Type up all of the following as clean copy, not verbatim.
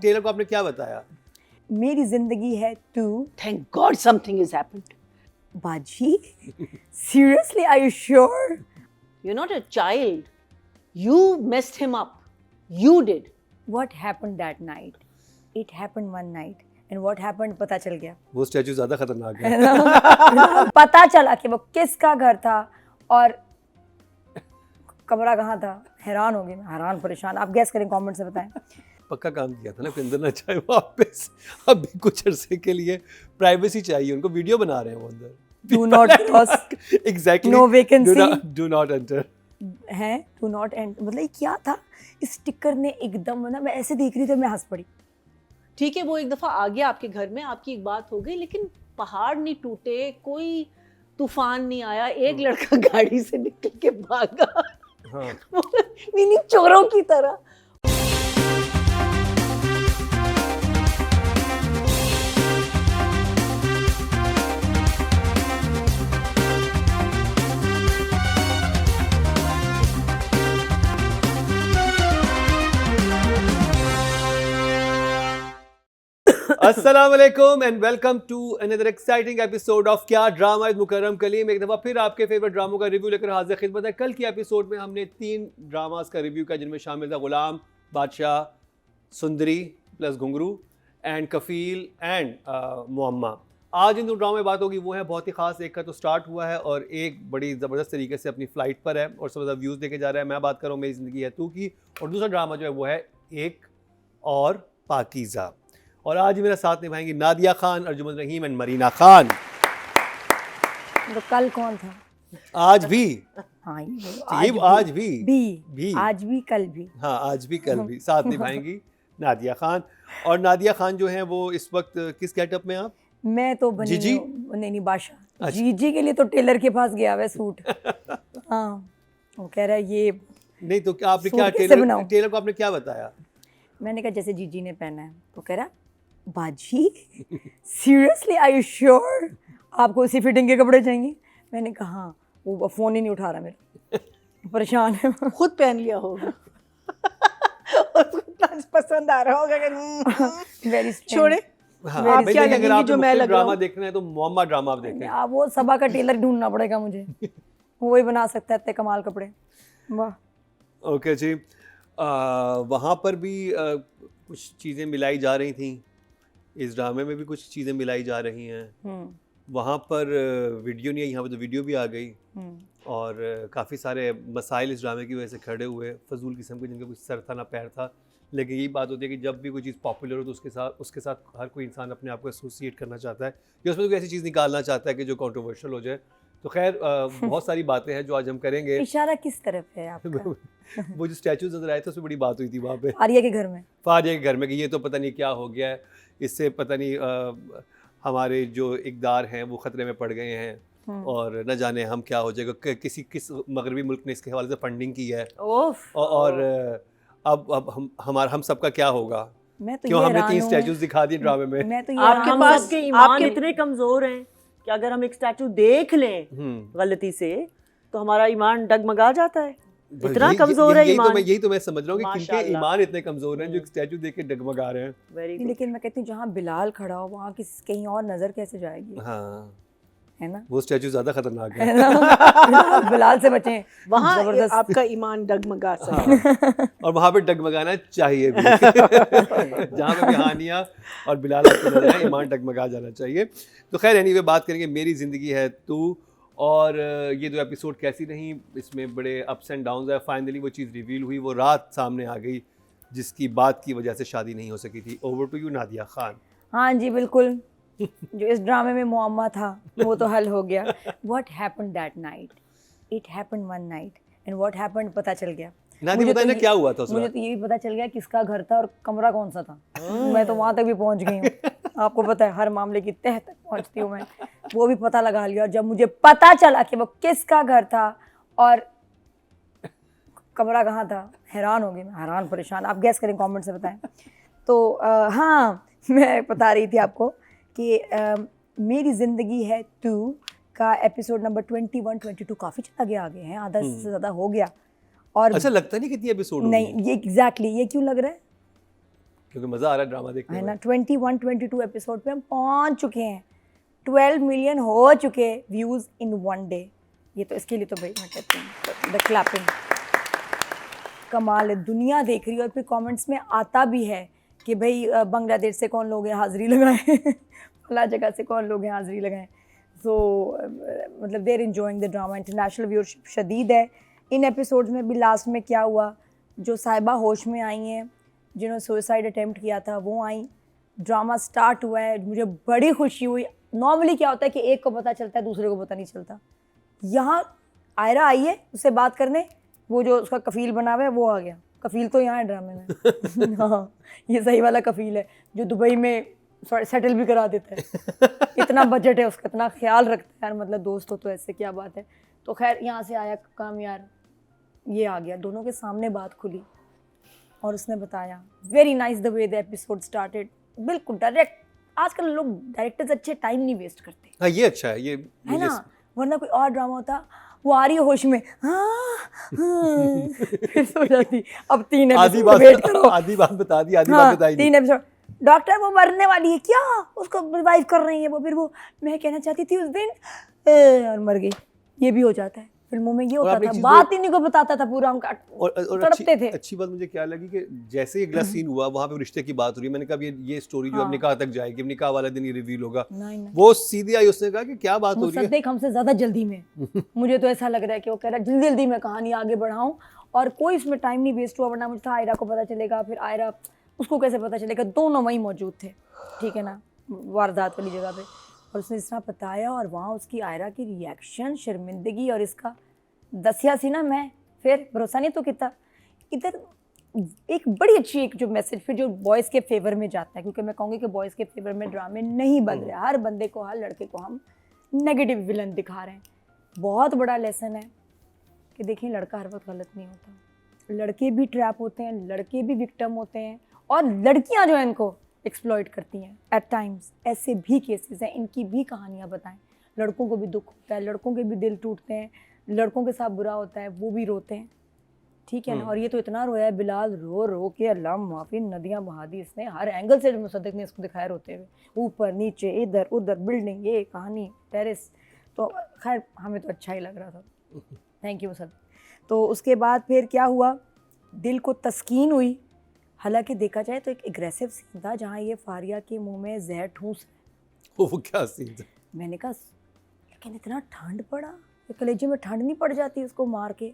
Taylor को आपने क्या बताया? मेरी जिंदगी है तू। Thank God something has happened. बाजी, seriously, are you sure? You're not a child. You messed him up. You did. What happened that night? It happened one night. And what happened पता चल गया। वो स्टैचू ज्यादा खतरनाक है। है ना? पता चला कि वो किसका घर था और कमरा कहाँ था। हैरान हो गई मैं, हैरान परेशान। आप गैस करें, कमेंट से बताएं। पक्का काम किया था ना, फिर अंदर ना चाहे वापस। अभी कुछ अरसे के लिए प्राइवेसी चाहिए उनको, वीडियो बना रहे हैं वो अंदर। Do not cross. Exactly. No vacancy. Do not enter. है डू नॉट एंड, मतलब ये क्या था? इस स्टिकर ने एकदम ना, मैं ऐसे देख रही थी, मैं हंस पड़ी। ठीक है, वो एक दफा आ गया आपके घर में, आपकी एक बात हो गई, लेकिन पहाड़ नहीं टूटे, कोई तूफान नहीं आया, एक लड़का गाड़ी से निकल के भागा। हाँ। मिनी चोरों की तरह। अस्सलामुअलैकुम and welcome to another exciting episode of क्या ड्रामा विद मुकर्रम कलीम। एक दफ़ा फिर आपके फेवरेट ड्रामों का रिव्यू लेकर हाजिर खिदमत है। कल की एपिसोड में हमने 3 ड्रामास का रिव्यू किया, जिनमें शामिल था गुलाम, बादशाह, सुंदरी प्लस घुंगरू एंड कफील एंड मुअम्मा। आज इन 2 ड्रामा में बात होगी, वो है बहुत ही खास। एक का तो स्टार्ट हुआ है और एक बड़ी ज़बरदस्त तरीके से अपनी फ़्लाइट पर है और सबसे ज़्यादा व्यूज़ लेके जा रहा है। मैं बात कर रहा हूँ मेरी ज़िंदगी है तू की, और दूसरा ड्रामा जो है वो है एक और पाकीज़ा। और आज मेरा साथ निभाएंगी नादिया खान, अर्जुमंद रहीम एंड मरीना खान। तो कल कौन था? आज भी। हाँ, ये आज भी आज भी कल भी। हाँ, आज भी कल भी साथ निभाएंगी नादिया खान। और नादिया खान जो है वो इस वक्त किस गेटअप में आप? मैं तो बनी जीजी? नहीं बादशाह। अच्छा। जीजी के लिए तो टेलर के पास गया हुआ सूट। हाँ, वो कह रहा है ये नहीं तो क्या आपने क्या सूट कैसे बनाऊं? टेलर को आपने क्या बताया? मैंने कहा जैसे जीजी ने पहना है। तो कह रहा बाजी, सीरियसली आर यू श्योर आपको उसी फिटिंग के कपड़े चाहिए? मैंने कहा हाँ। वो फ़ोन ही नहीं उठा रहा मेरा, परेशान है। खुद पहन लिया होगा। उसको इतना पसंद आ रहा होगा। वेरी छोड़े। हाँ, आप भाई क्या लेकिन अगर लगेंगी आप जो मैं लग रहा ड्रामा हूँ? देखना है तो मुअम्मा ड्रामा आप देखें। आप वो सबा का टेलर ढूंढना पड़ेगा मुझे, वही बना सकता है इतने कमाल कपड़े। वाह। ओके जी। वहाँ पर भी कुछ चीज़ें मिलाई जा रही थी, इस ड्रामे में भी कुछ चीज़ें मिलाई जा रही हैं। वहाँ पर वीडियो नहीं है, यहाँ पर तो वीडियो भी आ गई। और काफ़ी सारे मसाइल इस ड्रामे की वजह से खड़े हुए, फजूल किस्म के, जिनका कुछ सर था ना पैर था। लेकिन यही बात होती है कि जब भी कोई चीज़ पॉपुलर हो तो उसके साथ हर कोई इंसान अपने आप को एसोसिएट करना चाहता है या उसमें कोई ऐसी चीज़ निकालना चाहता है कि जो कंट्रोवर्शियल हो जाए। तो खैर बहुत सारी बातें हैं जो आज हम करेंगे। इशारा किस तरफ है आपका? वो जो स्टैचूज नजर आए थे उसमें बड़ी बात हुई थी वहाँ पे आर्या के घर में। फारिया के घर में कि ये तो पता नहीं क्या हो गया है, इससे पता नहीं हमारे जो इक़दार हैं वो ख़तरे में पड़ गए हैं और न जाने हम क्या हो जाएगा। किस मगरबी मुल्क ने इसके हवाले से फंडिंग की है और अब हम सबका क्या होगा? मैं तो क्यों हमने 3 स्टैचूज दिखा दिए ड्रामे में? मैं तो आपके पास के ईमान इतने कमजोर हैं कि अगर हम एक स्टैचू देख लें गलती से तो हमारा ईमान डगमगा जाता है। इतना कमजोर है ईमान। यही तो मैं समझ रहा हूँ कि किनके ईमान इतने कमजोर हैं जो एक स्टैचू देख के डगमगा रहे हैं। लेकिन मैं कहती हूँ जहाँ बिलाल खड़ा हो वहाँ कहीं और नजर कैसे जाएगी? हाँ, है ना? वो स्टैचू ज्यादा खतरनाक है। है ना? बिलाल से बचें। वहाँ जबरदस्त। आपका ईमान डगमगा सकता है। हाँ, और वहाँ पे डगमगाना चाहिए भी। जहाँ पे भी हानिया और बिलाल आपको नजर आए, ईमान डगमगा जाना चाहिए। तो खैर एनीवे बात करेंगे मेरी ज़िंदगी है तू। और ये 2 एपिसोड कैसी रहीं, इसमें बड़े अप्स एंड डाउन्स है। फाइनली वो चीज़ रिवील हुई, वो रात सामने आ गई जिसकी बात की वजह से शादी नहीं हो सकी थी। Over to you Nadia Khan. हाँ जी बिल्कुल। जो इस ड्रामे में मुअम्मा था वो तो हल हो गया। What happened that night? It happened one night and what happened पता चल गया। नादिया बताइए ना क्या हुआ था उस मुझे रात? तो ये भी पता चल गया किसका घर था और कमरा कौन सा था। मैं तो वहाँ तक भी पहुँच गई हूँ। आपको पता है हर मामले की तह तक पहुँचती हूँ मैं। वो भी पता लगा लिया। और जब मुझे पता चला कि वो किसका घर था और कमरा कहाँ था, हैरान हो गई मैं, हैरान परेशान। आप गैस करें, कमेंट से बताएं। तो हाँ, मैं बता रही थी आपको कि मेरी ज़िंदगी है तू का एपिसोड नंबर 21-22 काफ़ी ज़्यादा आगे हैं, आधा से ज़्यादा हो गया। और अच्छा लगता नहीं कितनी एपिसोड नहीं, ये एग्जैक्टली ये क्यों लग रहा है? क्योंकि मजा आ रहा है ड्रामा देखने है में। ना। 21-22 एपिसोड पे हम पहुंच चुके हैं, 12 मिलियन हो चुके व्यूज इन 1 डे। ये तो इसके लिए तो भाई मैं कहती हूँ द क्लैपिंग, कमाल है। दुनिया देख रही है और फिर कमेंट्स में आता भी है कि भाई बांग्लादेश से कौन लोग हैं हाजिरी लगाएं, फला जगह से कौन लोग हैं हाजिरी लगाएं। सो मतलब they're enjoying the drama. International viewership शदीद है इन एपिसोड्स में भी। लास्ट में क्या हुआ, जो साहिबा होश में आई हैं, जिन्होंने सुसाइड अटेम्प्ट किया था, वो आई, ड्रामा स्टार्ट हुआ है, मुझे बड़ी खुशी हुई। नॉर्मली क्या होता है कि एक को पता चलता है दूसरे को पता नहीं चलता। यहाँ आयरा आई है उससे बात करने, वो जो उसका कफील बना हुआ है वो आ गया। कफील तो यहाँ है ड्रामे में हाँ, ये सही वाला कफील है जो दुबई में सेटल भी करा देता है। इतना बजट है उसका, इतना ख्याल रखता है यार, मतलब दोस्त हो तो ऐसे क्या बात है। तो खैर यहाँ से आया काम यार, ये आ गया, दोनों के सामने बात खुली और उसने बताया। Very nice the way the episode started, बिल्कुल डायरेक्ट। आजकल लोग डायरेक्टर्स अच्छे टाइम नहीं वेस्ट करते, हाँ ये अच्छा है, ये है ना। वरना कोई और ड्रामा होता, वो आ रही है होश में, फिर सो जाती। अब 3 एपिसोड वेट करो, आधी बात बता दी, आधी हाँ, बात बताई 3 एपिसोड। डॉक्टर वो मरने वाली है क्या, उसको रिवाइव कर रही है वो, फिर वो मैं कहना चाहती थी उस दिन और मर गई। ये भी हो जाता है फिल्मों में, ये होता था, बात ही नहीं को बताता था पूरा, हम तड़पते थे। अच्छी बात मुझे क्या लगी कि जैसे ही अगला सीन हुआ वहाँ पे रिश्ते की बात हो रही है, मैंने कहा ये स्टोरी जो अब निकाह तक जाएगी, अब निकाह वाला दिन ये रिवील होगा। वो सीधी आई, उसने कहा कि क्या बात हो रही है, मुसद्दिक हमसे ज्यादा जल्दी में मुझे तो ऐसा लग रहा है कि वो कह रहा है जल्दी जल्दी में कहानी आगे बढ़ाऊं और कोई इसमें टाइम नहीं वेस्ट हुआ। वरना मुझे था आयरा को पता चलेगा, फिर आयरा उसको कैसे पता चलेगा, दोनों वहीं मौजूद थे, ठीक है ना, वारदात वाली जगह पे। और उसने इस तरह बताया और वहाँ उसकी आयरा की रिएक्शन, शर्मिंदगी, और इसका दसिया सी ना मैं, फिर भरोसा नहीं तो कितना। इधर एक बड़ी अच्छी एक जो मैसेज फिर जो बॉयज़ के फेवर में जाता है, क्योंकि मैं कहूँगी कि बॉयज़ के फेवर में ड्रामे नहीं बन रहे, हर बंदे को, हर लड़के को हम नेगेटिव विलन दिखा रहे हैं। बहुत बड़ा लेसन है कि देखिए लड़का हर वक्त गलत नहीं होता, लड़के भी ट्रैप होते हैं, लड़के भी विक्टिम होते हैं, और लड़कियां जो है इनको एक्सप्लॉइट करती हैं एट टाइम्स। ऐसे भी केसेस हैं, इनकी भी कहानियाँ बताएं। लड़कों को भी दुख होता है, लड़कों के भी दिल टूटते हैं, लड़कों के साथ बुरा होता है, वो भी रोते हैं, ठीक है ना। और ये तो इतना रोया है बिलाल, रो रो के अल्लाह माफी नदियाँ बहा दी इसने, हर एंगल से मुसद्दिक ने इसको दिखाया रोते हुए, ऊपर नीचे इधर उधर, बिल्डिंग, ये कहानी, टेरेस। तो खैर हमें तो अच्छा ही लग रहा था, थैंक यू मुसद्दिक। तो उसके बाद फिर क्या हुआ, दिल को तस्कीन हुई। हालांकि देखा जाए तो एक एग्रेसिव सीन था जहाँ ये फारिया के मुंह में जहर ठूस, वो क्या सीन था। मैंने कहा लेकिन इतना ठंड पड़ा, कलेजे में ठंड नहीं पड़ जाती उसको मार के,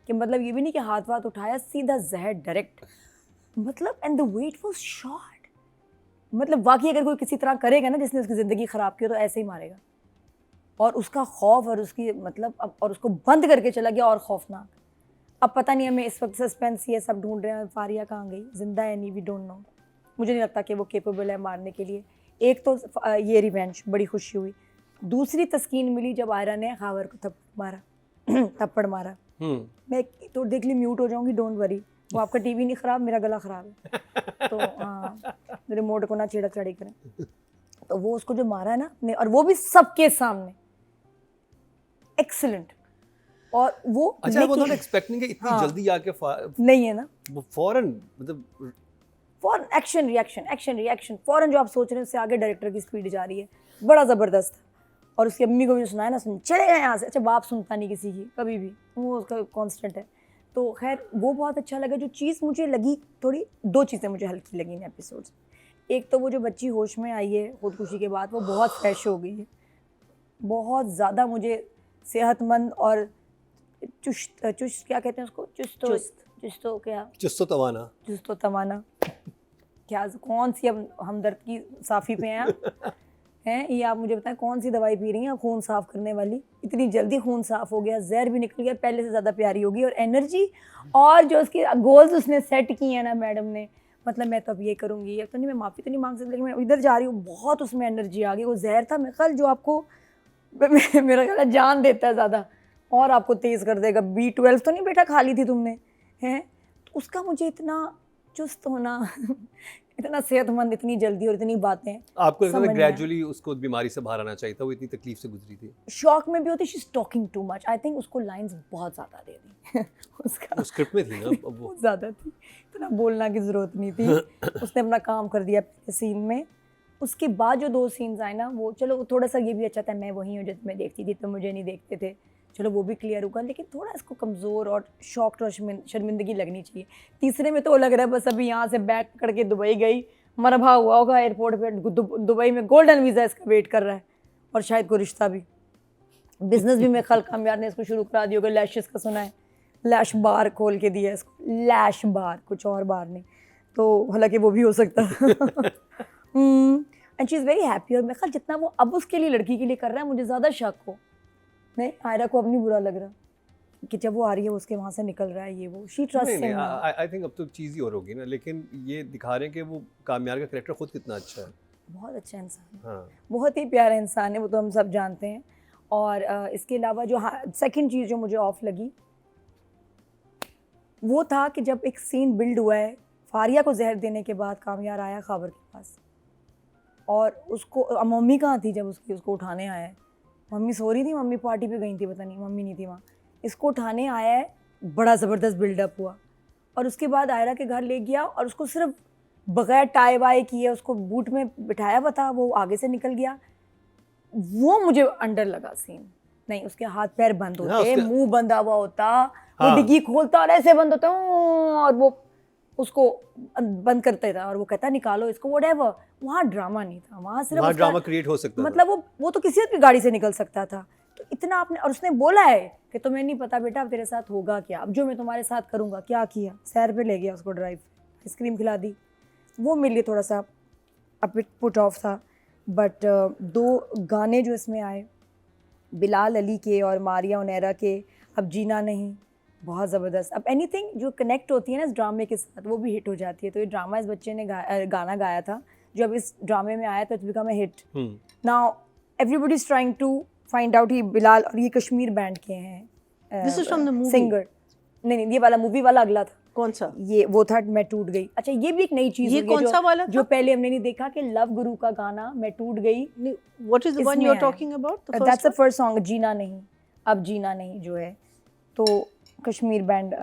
कि मतलब ये भी नहीं कि हाथ वाथ उठाया, सीधा जहर डायरेक्ट, मतलब and the way it was shot. मतलब वाकई अगर कोई किसी तरह करेगा ना जिसने उसकी ज़िंदगी ख़राब की हो तो ऐसे ही मारेगा। और उसका खौफ और उसकी मतलब अब, और उसको बंद करके चला गया, और खौफनाक। अब पता नहीं, हमें इस वक्त सस्पेंस ये सब ढूंढ रहे हैं फारिया कहाँ गई, जिंदा है नहीं, वी डोंट नो। मुझे नहीं लगता कि वो केपेबल है मारने के लिए। एक तो ये रिवेंज, बड़ी खुशी हुई। दूसरी तस्कीन मिली जब आयरा ने खावर को थप्पड़ मारा। मैं तो देख ली म्यूट हो जाऊंगी, डोंट वरी, वो आपका टीवी नहीं ख़राब, मेरा गला ख़राब है, तो हाँ रिमोट को ना छेड़ा-छाड़ी करें। तो वो उसको जो मारा है ना अपने, और वो भी सबके सामने, एक्सीलेंट। और वो अच्छा, वो नॉट एक्सपेक्टिंग इतनी जल्दी आके नहीं है ना, वो फौरन, मतलब फौरन एक्शन रिएक्शन फौरन, जो आप सोच रहे हैं उससे आगे डायरेक्टर की स्पीड जा रही है, बड़ा ज़बरदस्त। और उसकी अम्मी को भी सुनाया ना, सुन चले गए यहाँ से। अच्छा, बाप सुनता नहीं किसी की कभी भी, वो उसका कांस्टेंट है। तो खैर वो बहुत अच्छा लगा। जो चीज़ मुझे लगी थोड़ी, 2 चीज़ें मुझे हल्की लगी इन एपिसोड्स। एक तो वो जो बच्ची होश में आई है खुदकुशी के बाद, वो बहुत फ्रेश हो गई है, बहुत ज़्यादा मुझे सेहतमंद और चुस्त क्या कहते हैं उसको, चुस्तो तवाना क्या, कौन सी अब हमदर्द की साफ़ी पे हैं ये आप मुझे बताएं, कौन सी दवाई पी रही हैं खून साफ़ करने वाली, इतनी जल्दी खून साफ़ हो गया, जहर भी निकल गया, पहले से ज़्यादा प्यारी होगी। और एनर्जी, और जो उसकी गोल्स उसने सेट किए हैं ना मैडम ने, मतलब मैं तो अब ये करूँगी, अब तो नहीं, मैं माफ़ी तो नहीं मांग सकती, लेकिन मैं इधर जा रही हूँ, बहुत उसमें एनर्जी आ गई। वो जहर था मेरे ख्याल जो आपको मेरा ख्याल जान देता है ज़्यादा, और आपको तेज़ कर देगा। B12 तो नहीं बेटा खा ली थी तुमने, हैं, तो उसका मुझे इतना चुस्त होना इतना सेहतमंद, इतनी जल्दी और इतनी बातें। आपको लगता है समझ में ग्रेजुअली उसको बीमारी से बाहर आना चाहिए था, वो इतनी तकलीफ से गुजरी थी। शॉक में भी होती, she is talking too much. I think उसको लाइंस बहुत ज़्यादा दे दी उसका वो स्क्रिप्ट में थी ना, अब वो बहुत ज़्यादा थी, इतना बोलना की ज़रूरत नहीं थी। उसने अपना काम कर दिया पहले सीन में। उसके बाद जो 2 सीन्स आए ना, वो चलो थोड़ा सा ये भी अच्छा था, मैं वही हूँ जो तुम्हें देखती थी, तो मुझे नहीं देखते थे, चलो वो भी क्लियर होगा। लेकिन थोड़ा इसको कमज़ोर और शॉक और शर्मिंदगी लगनी चाहिए। तीसरे में तो लग रहा है बस अभी यहाँ से बैग पकड़ के दुबई गई, मरभा हुआ होगा एयरपोर्ट पे, दुबई में गोल्डन वीज़ा इसका वेट कर रहा है, और शायद कोई रिश्ता भी, बिजनेस भी मेरे ख्याल कामयाब ने इसको शुरू करा दिया होगा। लैशेस का सुना है, लैश बार खोल के दिया है इसको, लैश बार, कुछ और बार नहीं, तो हालांकि वो भी हो सकता है। And she is very happy. और मेरे ख्याल जितना वो अब उसके लिए, लड़की के लिए कर रहा है, मुझे ज़्यादा शक हो नहीं, आयरा को अब नहीं बुरा लग रहा कि जब वो आ रही है उसके वहाँ से निकल रहा है, ये वो, she trust him. I think अब तो चीज़ ही और होगी ना, लेकिन ये दिखा रहे हैं कि वो कामयार का कैरेक्टर खुद कितना अच्छा है। बहुत अच्छा इंसान है, हाँ, बहुत ही प्यारा इंसान है, वो तो हम सब जानते हैं। और इसके अलावा जो सेकंड चीज़ जो मुझे ऑफ लगी वो था कि जब एक सीन बिल्ड हुआ है, फारिया को जहर देने के बाद कामयार आया खाबर के पास, और उसको मम्मी कहाँ थी जब उसको उठाने आया है, मम्मी सो रही थी, मम्मी पार्टी पे गई थी, पता नहीं, मम्मी नहीं थी वहाँ, इसको उठाने आया है, बड़ा ज़बरदस्त बिल्डअप हुआ। और उसके बाद आयरा के घर ले गया और उसको सिर्फ बगैर टाई वाई किए उसको बूट में बिठाया हुआ था, वो आगे से निकल गया। वो मुझे अंडर लगा सीन, नहीं उसके हाथ पैर बंद हाँ, होते, उसके- मुंह बंधा हुआ होता, वो हाँ। डिग्गी खोलता और ऐसे बंद होता, और वो उसको बंद करते था और वो कहता निकालो इसको, व्हाटएवर। वहाँ ड्रामा नहीं था, वहाँ सिर्फ वहाँ उसका- ड्रामा क्रिएट हो सकता मतलब वो तो किसी भी गाड़ी से निकल सकता था। तो इतना आपने, और उसने बोला है कि तुम्हें नहीं पता बेटा अब तेरे साथ होगा क्या, अब जो मैं तुम्हारे साथ करूँगा। क्या किया, सैर पे ले गया उसको, ड्राइव, आइसक्रीम खिला दी। वो मेरे लिए थोड़ा सा पुट ऑफ था। बट 2 गाने जो इसमें आए, बिलाल अली के और मारिया ओनेरा के, अब जीना नहीं, बहुत ज़बरदस्त। अब एनीथिंग जो कनेक्ट होती है ना इस ड्रामे के साथ, वो भी हिट हो जाती है। तो ये ड्रामा इस बच्चे ने गाना गाया था जो अब इस ड्रामे में आया, तो इट्स बिकम ए हिट। है। Now everybody is trying to find out, ही बिलाल, और ये कश्मीर बैंड के हैं। This is from the movie? Singer नहीं, ये वाला मूवी वाला अगला था, कौन सा? ये वो था मैं टूट गई। अच्छा, ये भी एक नई चीज़ ये हुई है कौन सा वाला जो था? पहले हमने नहीं देखा, कि लव गुरु का गाना मैं टूट गई, What is the one इसमें you're है। talking about? The first that's the one? First song, जीना नहीं, अब जीना नहीं जो है, तो कश्मीर बैंड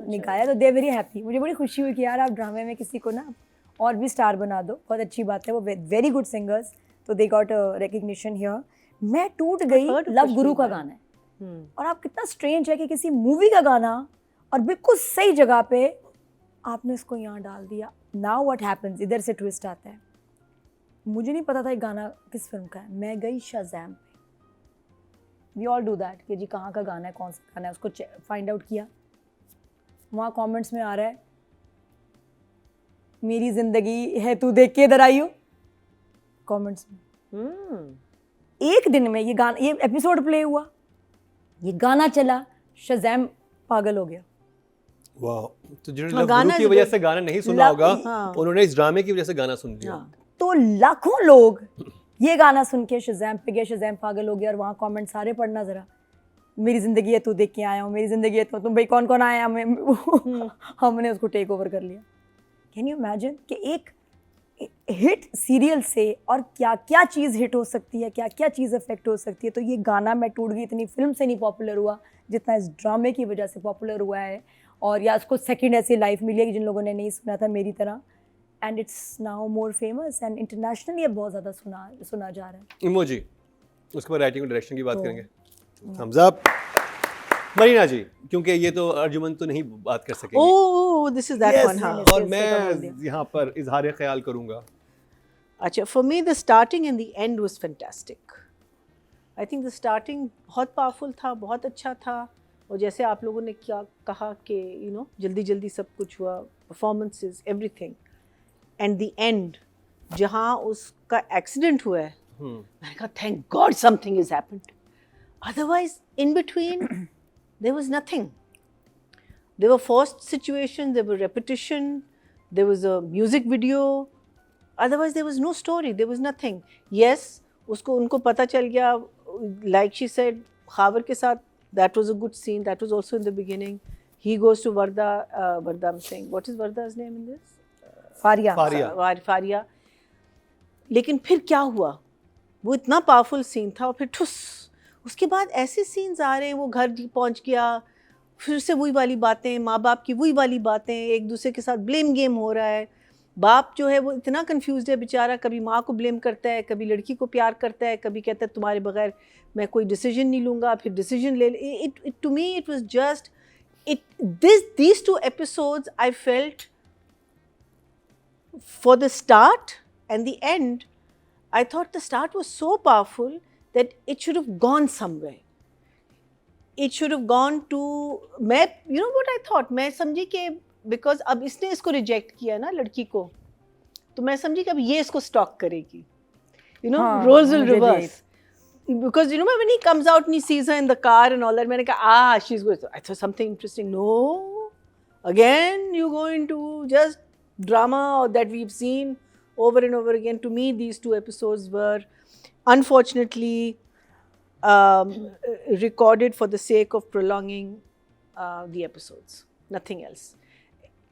ने गाया। तो दे वेरी हैप्पी। मुझे बड़ी खुशी हुई कि यार आप ड्रामे में किसी को ना और भी स्टार बना दो, बहुत अच्छी बात है। वो वेरी गुड सिंगर्स, तो दे गॉट रिकग्निशन हियर। मैं टूट गई heard of लव कश्मीर गुरु का बैंड। गाना है, और आप कितना स्ट्रेंज है कि किसी मूवी का गाना और बिल्कुल सही जगह पे आपने इसको यहाँ डाल दिया। नाउ व्हाट हैपेंस, इधर से ट्विस्ट आता है। मुझे नहीं पता था ये गाना किस फिल्म का है, मैं गई शाज़ैम पे, वी ऑल डू दैट कि जी कहाँ का गाना है, कौन सा गाना है, उसको फाइंड आउट किया। वहाँ कमेंट्स में आ रहा है मेरी ज़िंदगी है तू देख के इधर आई हो, कमेंट्स में। एक दिन में ये गाना, ये एपिसोड प्ले हुआ, ये गाना चला, शाज़ैम पागल हो गया। वाह, तो जिन्होंने हाँ, लव गाना गुरु की is वजह good. से गाना नहीं सुना होगा, हाँ। उन्होंने इस ड्रामे की वजह से गाना सुन लिया। हाँ। तो लाखों लोग ये गाना सुन के शाज़ैम पे गए, शाज़ैम पागल हो गया। और वहाँ कमेंट सारे पढ़ना ज़रा, मेरी ज़िंदगी है तू देख के आया हूँ, मेरी ज़िंदगी है तो तुम भाई कौन कौन आया, हमें हमने उसको टेक ओवर कर लिया। कैन यू इमेजिन कि एक हिट सीरियल से और क्या क्या चीज़ हिट हो सकती है, क्या क्या चीज़ इफेक्ट हो सकती है। तो ये गाना मैं टूट गई इतनी फिल्म से नहीं पॉपुलर हुआ जितना इस ड्रामे की वजह से पॉपुलर हुआ है। और या उसको सेकंड ऐसी लाइफ मिली है कि जिन लोगों ने नहीं सुना था मेरी तरह, and it's now more famous and internationally अब बहुत ज़्यादा सुना जा रहा है। इमोजी, उसके बाद राइटिंग और डायरेक्शन की बात तो- करेंगे। थम्स अप मरीना जी, क्योंकि ये तो अर्जुमन तो नहीं बात कर सकेंगे। Oh, this is that Yes, one, हाँ. और Yes, मैं yes, yes. यहाँ पर इजहार ख्याल करूँगा। अच्छा, for me the starting and the end was fantastic. I think the starting बहुत powerful था, बहुत अच्छा था। और जैसे आप लोगों ने क्या कहा कि you know जल्दी जल्दी सब कुछ हुआ, performances, everything. And the end, जहाँ उसका accident हुआ है, मैंने कहा thank God something has happened. Otherwise, in between, there was nothing. There were forced situations, there were repetition, there was a music video. Otherwise, there was no story, there was nothing. Yes, उनको पता चल गया, like she said, Khawar के साथ, that was a good scene, that was also in the beginning. He goes to Varda, I'm saying, what is Varda's name in this? Faria. लेकिन फिर क्या हुआ, वो इतना पावरफुल सीन था और फिर ठुस, उसके बाद ऐसे सीन्स आ रहे हैं, वो घर पहुंच गया, फिर से वही वाली बातें, माँ बाप की वही वाली बातें, एक दूसरे के साथ ब्लेम गेम हो रहा है। बाप जो है वो इतना कंफ्यूज है बेचारा, कभी माँ को ब्लेम करता है, कभी लड़की को प्यार करता है, कभी कहता है तुम्हारे बगैर मैं कोई डिसीजन नहीं लूँगा, फिर डिसीजन ले। It to me it was just these 2 episodes I felt for the start and the end, I thought the start was so powerful that it should have gone somewhere. It should have gone to, मैं you know what I thought, मैं समझी कि because अब इसने इसको reject किया ना लड़की को, तो मैं समझी कि अब ये इसको स्टॉक करेगी, you know, roles will reverse. Because you know when he comes out and he sees her in the car and all that, मैंने कहा she's going, I thought something interesting. No, again you go into just drama that we've seen over and over again. To me these 2 episodes were unfortunately recorded for the sake of prolonging the episodes, nothing else.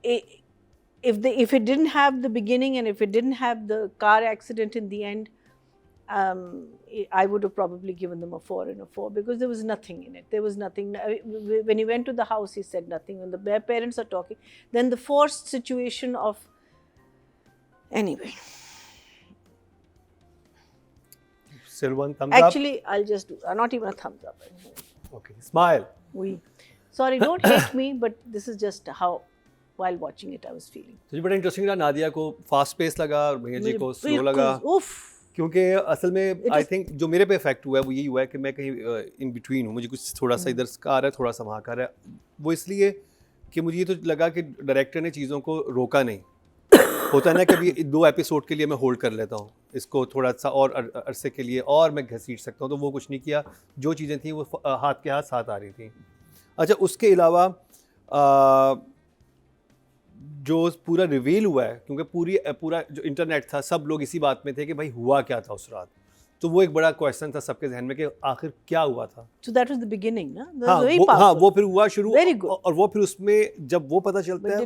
If it didn't have the beginning and if it didn't have the car accident in the end, I would have probably given them a 4 and a 4 because there was nothing in it. There was nothing. When he went to the house, he said nothing. When the parents are talking, then the forced situation of, anyway. Still one thumbs up? Actually, I'll just do, not even a thumbs up. Okay, smile. Sorry, don't hate me, but this is just how, while watching it, I was feeling. तो बड़ा interesting लगा, नादिया को fast pace लगा और भैया जी को slow लगा, क्योंकि असल में आई थिंक जो मेरे पे इफेक्ट हुआ है वो यही हुआ है कि मैं कहीं इन बिटवीन हूँ, मुझे कुछ थोड़ा सा इधर का आ रहा है, थोड़ा सा वहाँ का आ रहा है। वो इसलिए कि मुझे ये तो लगा कि डायरेक्टर ने चीज़ों को रोका नहीं, होता है ना कि अभी 2 एपिसोड के लिए मैं होल्ड कर लेता हूँ इसको थोड़ा सा और अरसे के लिए और मैं घसीट सकता हूँ, तो वो कुछ नहीं किया, जो चीज़ें थी वो हाथ के हाथ साथ आ रही थी। अच्छा, उसके अलावा जो पूरा रिवील हुआ है, क्योंकि पूरा जो इंटरनेट था सब लोग इसी बात में थे कि भाई हुआ क्या था उस रात, तो वो एक बड़ा क्वेश्चन था सबके जहन में कि आखिर क्या हुआ था। So that was the beginning, ना? वो फिर हुआ शुरू, और वो फिर उसमें जब वो पता चलता है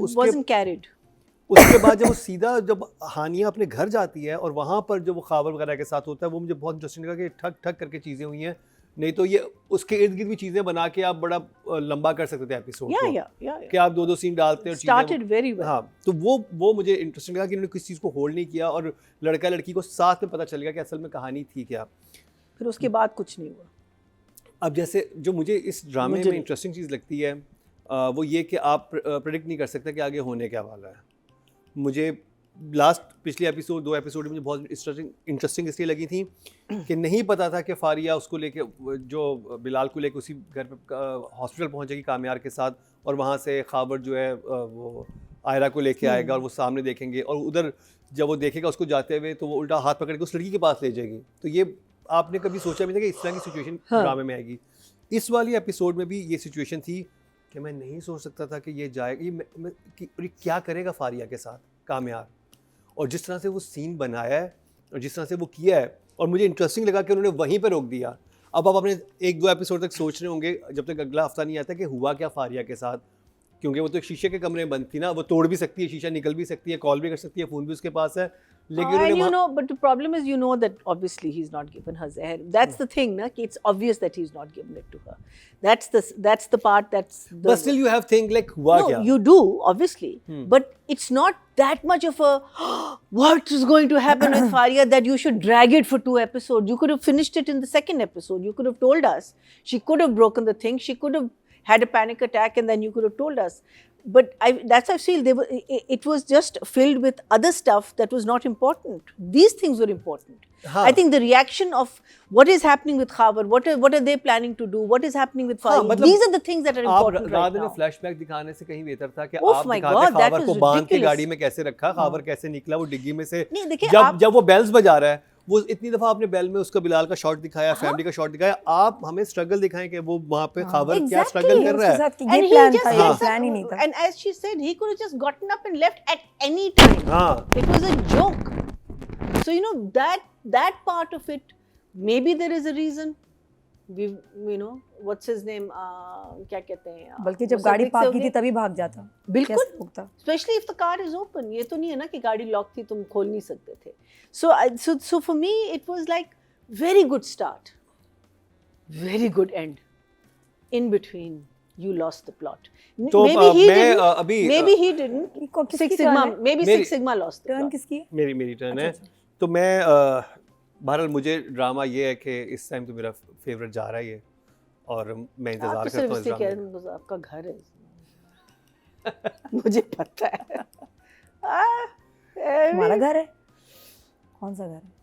उसके बाद जब वो सीधा जब हानिया अपने घर जाती है और वहाँ पर जो वो खावर वगैरह के साथ होता है, वो मुझे बहुत इंटरेस्टिंग लगा कि ठक ठक करके चीज़ें हुई हैं, नहीं तो ये उसके इर्द गिर्द भी चीज़ें बना के आप बड़ा लंबा कर सकते थे एपिसोड को, कि आप 2-2 सीन डालते हैं और हाँ, तो वो मुझे इंटरेस्टिंग लगा कि उन्होंने किसी चीज़ को होल्ड नहीं किया और लड़का लड़की को साथ में पता चल गया कि असल में कहानी थी क्या, फिर उसके बाद कुछ नहीं हुआ। अब जैसे जो मुझे इस ड्रामे में इंटरेस्टिंग चीज़ लगती है वो ये कि आप प्रेडिक्ट नहीं कर सकते कि आगे होने क्या वाला है। मुझे लास्ट पिछले एपिसोड 2 एपिसोड में मुझे बहुत इंटरेस्टिंग इसलिए लगी थी कि नहीं पता था कि फारिया उसको लेके जो बिलाल को लेके उसी घर पे हॉस्पिटल पहुंचेगी कामयार के साथ, और वहाँ से खावर जो है वो आयरा को लेके आएगा और वो सामने देखेंगे, और उधर जब वो देखेगा उसको जाते हुए तो वो उल्टा हाथ पकड़ के उस लड़की के पास ले जाएगी। तो ये आपने कभी सोचा भी नहीं कि इस तरह की सिचुएशन ड्रामे में आएगी। इस वाली एपिसोड में भी ये सिचुएशन थी कि मैं नहीं सोच सकता था कि ये जाएगा, ये क्या करेगा फारिया के साथ कामयार, और जिस तरह से वो सीन बनाया है और जिस तरह से वो किया है, और मुझे इंटरेस्टिंग लगा कि उन्होंने वहीं पर रोक दिया। अब आप अपने 1-2 एपिसोड तक सोच रहे होंगे जब तक अगला हफ्ता नहीं आता कि हुआ क्या फारिया के साथ, क्योंकि वो तो एक शीशे के कमरे में बंद थी ना, वो तोड़ भी सकती है, शीशा निकल भी सकती है, कॉल भी कर सकती है, फ़ोन भी उसके पास है, लेकिन but the problem is that obviously he's not given her Zahar. That's the thing, na? It's obvious that he's not given it to her. That's the part but still you have think like हुआ क्या? No, you do obviously, but it's not that much of a what is going to happen with Faria that you should drag it for 2 episodes. You could have finished it in the 2nd episode. You could have told us. She could have broken the thing. She could have had a panic attack, and then you could have told us. But that's I feel it was just filled with other stuff that was not important. These things were important. I think the reaction of what is happening with Khabar, what are they planning to do, what is happening with Faria, these are the things that are important right now. Flashback दिखाने से कहीं बेहतर था कि आप दिखाते खावर को बांध के गाड़ी में कैसे रखा, खावर कैसे निकला वो डिग्गी में से, जब वो बेल्स बजा रहा है, वो इतनी दफा आपने बेल में उसका बिलाल का शॉट दिखाया, फैमिली का शॉट दिखाया, आप हमें स्ट्रगल दिखाएं कि वो वहाँ पे खावर क्या स्ट्रगल कर रहा है। And as she said, he could have just gotten up and left at any time. It was a joke. So that part of it, maybe there is a reason, we you know what's his name क्या कहते हैं बल्कि जब वो गाड़ी सब park mix की हो थी गए। तभी भाग जाता। बिल्कुल कैसे रोकता? especially if the car is open, ये तो नहीं है ना कि गाड़ी लॉक थी तुम खोल नहीं सकते थे। So for me it was like very good start, very good end. In between you lost the plot. तो maybe he मैं didn't, अभी maybe he didn't. ये किसकी Six turn Sigma, है? maybe मेरी- Six Sigma lost the turn plot. किसकी है? मेरी टर्न है। अच्छा, अच्छा। तो मैं बहरहाल मुझे ड्रामा ये है कि इस टाइम तो मेरा फेवरेट जा रहा ही है और मैं आप इंतजार तो करता सिर्फ हूँ इस इसलिए कह ड्रामे रहे हैं because आपका घर है। मुझे पता है। हमारा घर है? कौन सा घर है?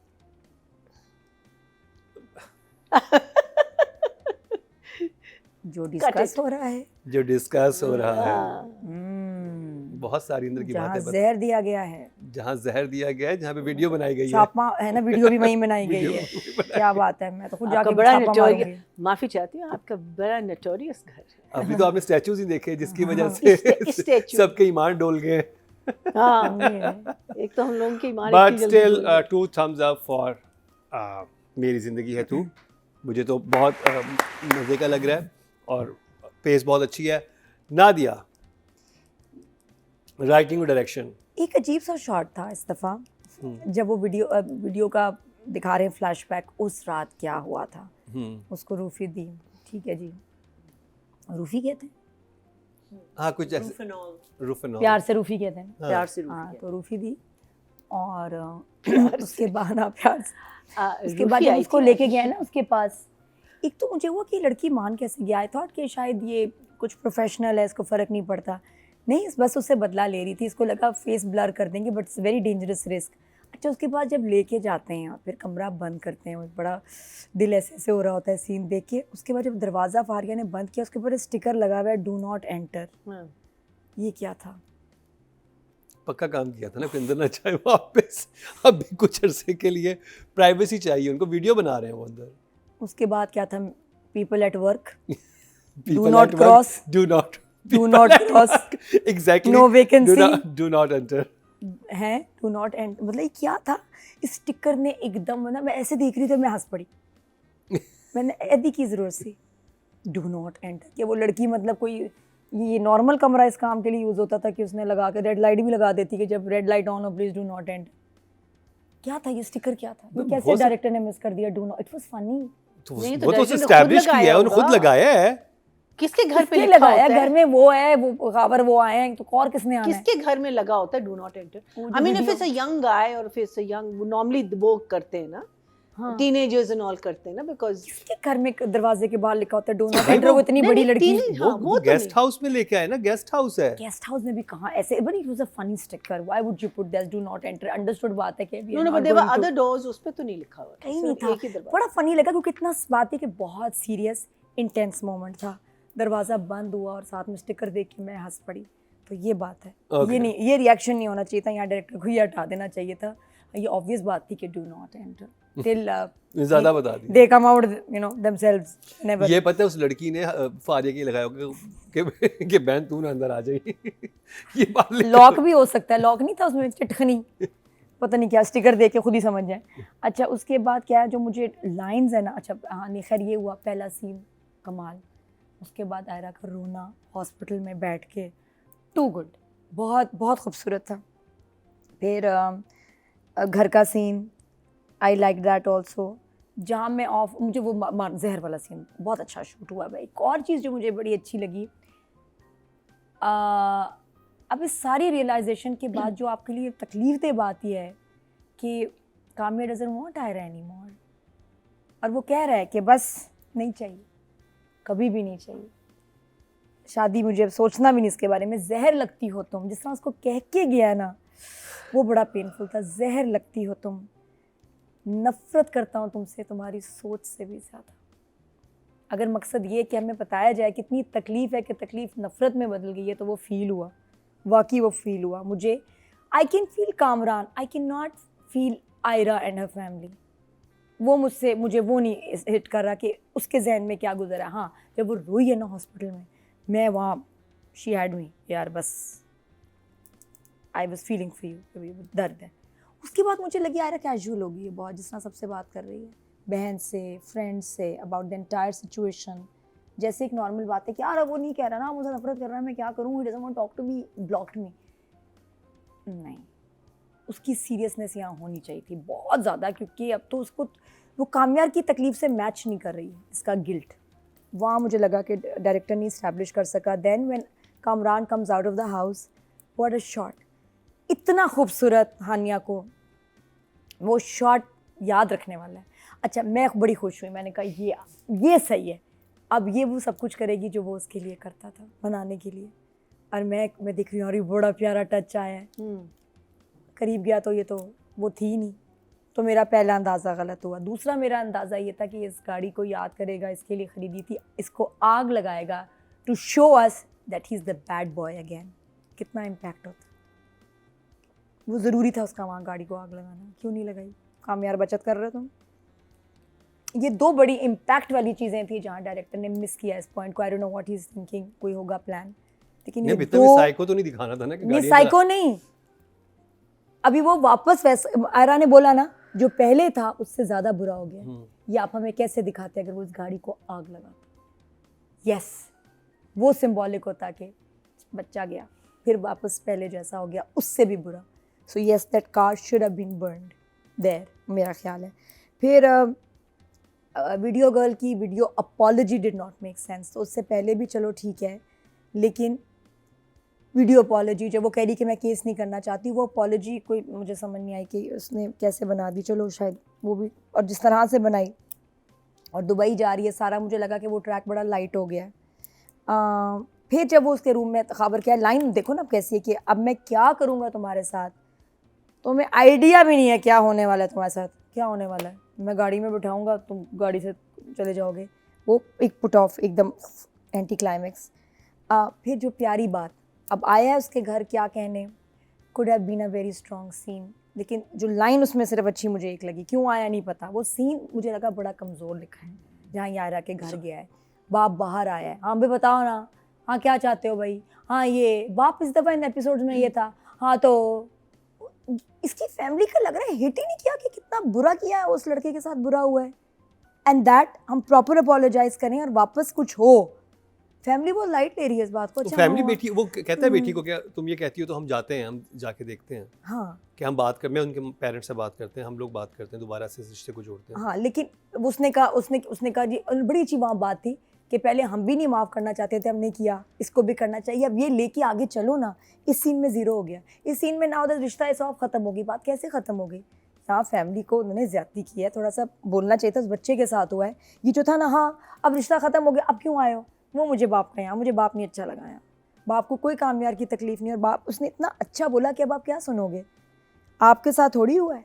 जो डिस्कस हो रहा है। का। जो डिस्कस हो रहा है, हम्म, बहुत सारी अंदर की जहाँ बातें जहर दिया गया है, जहाँ जहर दिया गया है, जहाँ पे वीडियो बनाई गई है। छापा है ना, वीडियो भी वहीं बनाई गई वीडियो है। भी बनाई- क्या बात है, मैं तो खुद आपका जाके बड़ा छापा नटोरियस, मारूंगी। माफी चाहती हूँ, आपका बड़ा नटोरियस घर है। अभी तो आपने स्टैचूज ही देखे जिसकी वजह हाँ, से statue। सबके ईमान डोल गए। हाँ, ये एक तो हम लोगों की ईमान बट इतनी जल्दी स्टिल डूब गई। 2 thumbs up फॉर मेरी जिंदगी है तू। मुझे तो बहुत मजे का लग रहा है और पेस बहुत अच्छी है। नादिया, राइटिंग और डायरेक्शन। एक अजीब सा शॉट था इस दफ़ा, जब वो वीडियो का दिखा रहे हैं फ्लैशबैक, उस रात क्या हुआ था। उसको रूफी दी, ठीक है जी, रूफी कहते हैं, हाँ कुछ ऐसे Rufinol, रूफ एंड ऑल। प्यार से रूफी कहते हैं। प्यार से रूफी हाँ, कहते तो रूफी दी और उसके बाद आप प्यार से, उसके बाद रूफी जब आई उसको थी लेके आज। गया ना उसके पास, एक तो मुझे हुआ कि लड़की मान कैसे गया। आई थॉट कि शायद ये कुछ प्रोफेशनल है, इसको फ़र्क नहीं पड़ता। नहीं, बस उससे बदला ले रही थी। इसको लगा फेस ब्लर कर देंगे, but it's very dangerous risk. अच्छा, उसके बाद जब लेके जाते हैं फिर कमरा बंद करते हैं, बड़ा दिल ऐसे ऐसे हो रहा होता है सीन देख के। उसके बाद जब दरवाज़ा फारिया ने बंद किया, उसके ऊपर स्टिकर लगा हुआ है डू नॉट एंटर। हाँ। ये क्या था? पक्का काम किया था ना, फिर अंदर ना चाहे वापस। अभी कुछ अरसे के लिए प्राइवेसी चाहिए उनको, वीडियो बना रहे हैं वो अंदर। उसके बाद क्या था? People at work, People not at work, cross. do not Do not cross. exactly, No vacancy. do not enter। हैं डू नॉट एंड, मतलब ये क्या था? इस स्टिकर ने एकदम ना, मैं ऐसे देख रही थी, मैं हंस पड़ी। मैंने ऐदी की ज़रूरत सी, डू नॉट एंटर। कि वो लड़की मतलब कोई ये नॉर्मल कमरा इस काम के लिए यूज़ होता था कि उसने लगा के रेड लाइट भी लगा देती कि जब रेड लाइट ऑन हो प्लीज़ डू नॉट एंटर। क्या था ये स्टिकर? क्या था ये? कैसे बहुत सा- डायरेक्टर ने मिस कर दिया do not? It was funny. तो नहीं, तो वो तो director ने खुद एस्टैब्लिश किया है, लगाया उन्होंने खुद होगा। लगाया है। किसके घर पे किसने लिखा लगाया? होता है? घर में वो है, वो खबर वो आए हैं, तो और किसने आना है? किसके घर में लगा होता है डू नॉट एंटर? वो जो I mean if video- it's a young guy और इफ इट्स अ यंग, वो नॉर्मली वो करते हैं ना, हाँ। टीनेजर्स एंड ऑल करते हैं ना, बिकॉज़ किसके घर में दरवाजे के बाहर लिखा होता है डू नॉट भाई एंटर? वो इतनी नहीं, बड़ी नहीं, लड़की teenage- हाँ, वो वो तो गेस्ट नहीं। हाउस में लेके आए ना, गेस्ट हाउस है। गेस्ट हाउस में भी कहाँ ऐसे, but it was a funny sticker. Why would you put that do not enter? Understood बात है कि we are no, not but there were going to- other doors, उस पे तो नहीं लिखा हुआ था, कहीं नहीं सिर्फ था। एक ही दरवाजा। बड़ा फनी लगा क्योंकि इतना बात है कि बहुत सीरियस इंटेंस मोमेंट था। दरवाज़ा बंद हुआ और साथ में स्टिकर देख के मैं हंस पड़ी। तो ये बात है। Okay. ये नहीं, ये रिएक्शन नहीं होना चाहिए था। यहाँ डायरेक्टर को ये हटा देना चाहिए था। ये ऑब्वियस बात थी कि डू नॉट एंटर टिल ज्यादा बता दी। दे कम आउट देमसेल्व्स नेवर। ये पता है उस लड़की ने फारिया के लगाया होगा कि बहन तू ना अंदर आ जाए। ये बात लॉक भी हो सकता है, लॉक नहीं था उसमें, चिटखनी पता नहीं क्या, स्टिकर देख के खुद ही समझ जाए। अच्छा, उसके बाद क्या है जो मुझे लाइंस है ना, अच्छा हाँ नहीं खैर, ये हुआ पहला सीन कमाल। उसके बाद आयरा का रोना हॉस्पिटल में बैठ के, टू गुड, बहुत बहुत खूबसूरत था। फिर घर का scene, I like that also. जहाँ मैं ऑफ, मुझे वो जहर वाला सीन बहुत अच्छा शूट हुआ भाई। एक और चीज़ जो मुझे बड़ी अच्छी लगी, अब इस सारी रियलाइजेशन के बाद जो आपके लिए तकलीफ दे बात यह है कि Kamya doesn't want Ayra anymore, और वो कह रहा है कि बस नहीं चाहिए, कभी भी नहीं चाहिए शादी, मुझे अब सोचना भी नहीं इसके बारे में। जहर लगती हो तुम, जिस तरह उसको कह के गया ना, वो बड़ा पेनफुल था। जहर लगती हो तुम, नफ़रत करता हूँ तुमसे, तुम्हारी सोच से भी ज़्यादा। अगर मकसद ये कि हमें बताया जाए कितनी तकलीफ़ है कि तकलीफ़ नफ़रत में बदल गई है, तो वो फ़ील हुआ, वाकई वो फ़ील हुआ मुझे। I can feel Kamran, I can not feel Ayra and her family. वो मुझे वो नहीं हिट कर रहा कि उसके जहन में क्या गुजरा। हाँ, जब वो रोई है ना हॉस्पिटल में, मैं वहाँ, शी हैड मी यार, बस I was feeling for you, दर्द है। उसके बाद मुझे लगी आयरा कैजुअल हो गई है बहुत, जिस तरह सबसे बात कर रही है। बहन से, फ्रेंड से, अबाउट द एंटायर सिचुएशन। जैसे एक नॉर्मल बात है कि यार वो नहीं कह रहा ना, मुझे नफरत कर रहा है, मैं क्या करूँ, he doesn't want talk to me, blocked me. नहीं, उसकी सीरियसनेस यहाँ होनी चाहिए थी बहुत ज़्यादा, क्योंकि अब तो उसको वो कामयार की तकलीफ से मैच नहीं कर रही है, इसका गिल्ट वहाँ मुझे लगा कि डायरेक्टर नहीं इस्टेब्लिश कर सका। Then when Kamran comes out of the house, what a shot, इतना खूबसूरत। हानिया को वो शॉट याद रखने वाला है। अच्छा, मैं बड़ी खुश हुई, मैंने कहा ये सही है, अब ये वो सब कुछ करेगी जो वो उसके लिए करता था बनाने के लिए। और मैं देख रही हूँ, अरे बड़ा प्यारा टच आया है। करीब गया तो ये तो वो थी ही नहीं, तो मेरा पहला अंदाज़ा गलत हुआ। दूसरा मेरा अंदाज़ा ये था कि इस गाड़ी को याद करेगा, इसके लिए ख़रीदी थी, इसको आग लगाएगा to show us that he is the bad boy again. कितना इम्पैक्ट होता, वो ज़रूरी था उसका वहाँ गाड़ी को आग लगाना, क्यों नहीं लगाई? कामयार बचत कर रहे तुम। ये दो बड़ी इम्पैक्ट वाली चीज़ें थी जहाँ डायरेक्टर ने मिस किया इस पॉइंट को। I don't know what he is thinking, कोई होगा प्लान, लेकिन ये दो साइको तो नहीं दिखाना था ना कि नहीं, साइको नहीं। अभी वो वापस वैसे आयरा ने बोला ना, जो पहले था उससे ज़्यादा बुरा हो गया। ये आप हमें कैसे दिखाते अगर वो इस गाड़ी को आग लगाता? यस, वो सिंबॉलिक होता कि बच्चा गया, फिर वापस पहले जैसा हो गया, उससे भी बुरा। So yes, that car should have been burned there, मेरा ख्याल है। फिर वीडियो गर्ल की video apology did not make sense. तो उससे पहले भी चलो ठीक है, लेकिन वीडियो अपॉलॉजी जब वो कह रही कि मैं केस नहीं करना चाहती, वो अपॉलॉजी कोई मुझे समझ नहीं आई कि उसने कैसे बना दी। चलो शायद वो भी, और जिस तरह से बनाई, और दुबई जा रही है सारा, मुझे लगा कि वो ट्रैक बड़ा लाइट हो गया। फिर जब वो उसके रूम में खबर क्या लाइन देखो ना कैसी है कि अब मैं क्या करूँगा तुम्हारे साथ, तो मैं आइडिया भी नहीं है क्या होने वाला है तुम्हारे साथ, क्या होने वाला है। मैं गाड़ी में बिठाऊंगा, तुम गाड़ी से चले जाओगे। वो एक पुट ऑफ, एकदम एंटी क्लाइमैक्स। फिर जो प्यारी बात, अब आया है उसके घर, क्या कहने, could have been a very strong scene, लेकिन जो लाइन उसमें सिर्फ अच्छी मुझे एक लगी, क्यों आया नहीं पता, वो सीन मुझे लगा बड़ा कमज़ोर लिखा है। जहाँ यारा के घर गया है, बाप बाहर आया है, हाँ भाई बताओ ना, हाँ क्या चाहते हो भाई, हाँ ये बाप इस दफ़ा इन एपिसोड्स में ये था, हाँ तो इसकी फैमिली का लग रहा है हिट ही नहीं किया कि कितना बुरा किया है, उस लड़के के साथ बुरा हुआ है। एंड दैट हम प्रॉपर अपोलोजाइज करें और वापस कुछ हो, फैमिली वो लाइट ले रही है इस बात को। अच्छा, फैमिली बेटी, वो कहता है बेटी को, क्या तुम ये कहती हो तो हम जाते हैं, हम जाके देखते हैं। हाँ, कि हम बात कर, मैं उनके पेरेंट्स से बात करते हैं, हम लोग बात करते हैं, दोबारा से इस रिश्ते को जोड़ते हैं। हाँ, लेकिन उसने कहा जी, बड़ी अच्छी वहाँ बात थी कि पहले हम भी नहीं माफ़ करना चाहते थे, हमने किया, इसको भी करना चाहिए, अब ये लेके आगे चलो ना। इस सीन में ज़ीरो हो गया, इस सीन में ना उधर रिश्ता ऐसा ख़त्म हो गई। बात कैसे ख़त्म हो गई? यहाँ फैमिली को उन्होंने ज़्यादती की है, थोड़ा सा बोलना चाहिए था, उस बच्चे के साथ हुआ है। ये जो था ना, हाँ अब रिश्ता ख़त्म हो गया, अब क्यों आए हो, वो मुझे बाप का यहाँ, मुझे बाप नहीं अच्छा लगा यहाँ। बाप को कोई कामयार की तकलीफ़ नहीं, और बाप उसने इतना अच्छा बोला कि अब आप क्या सुनोगे, आपके साथ थोड़ी हुआ है।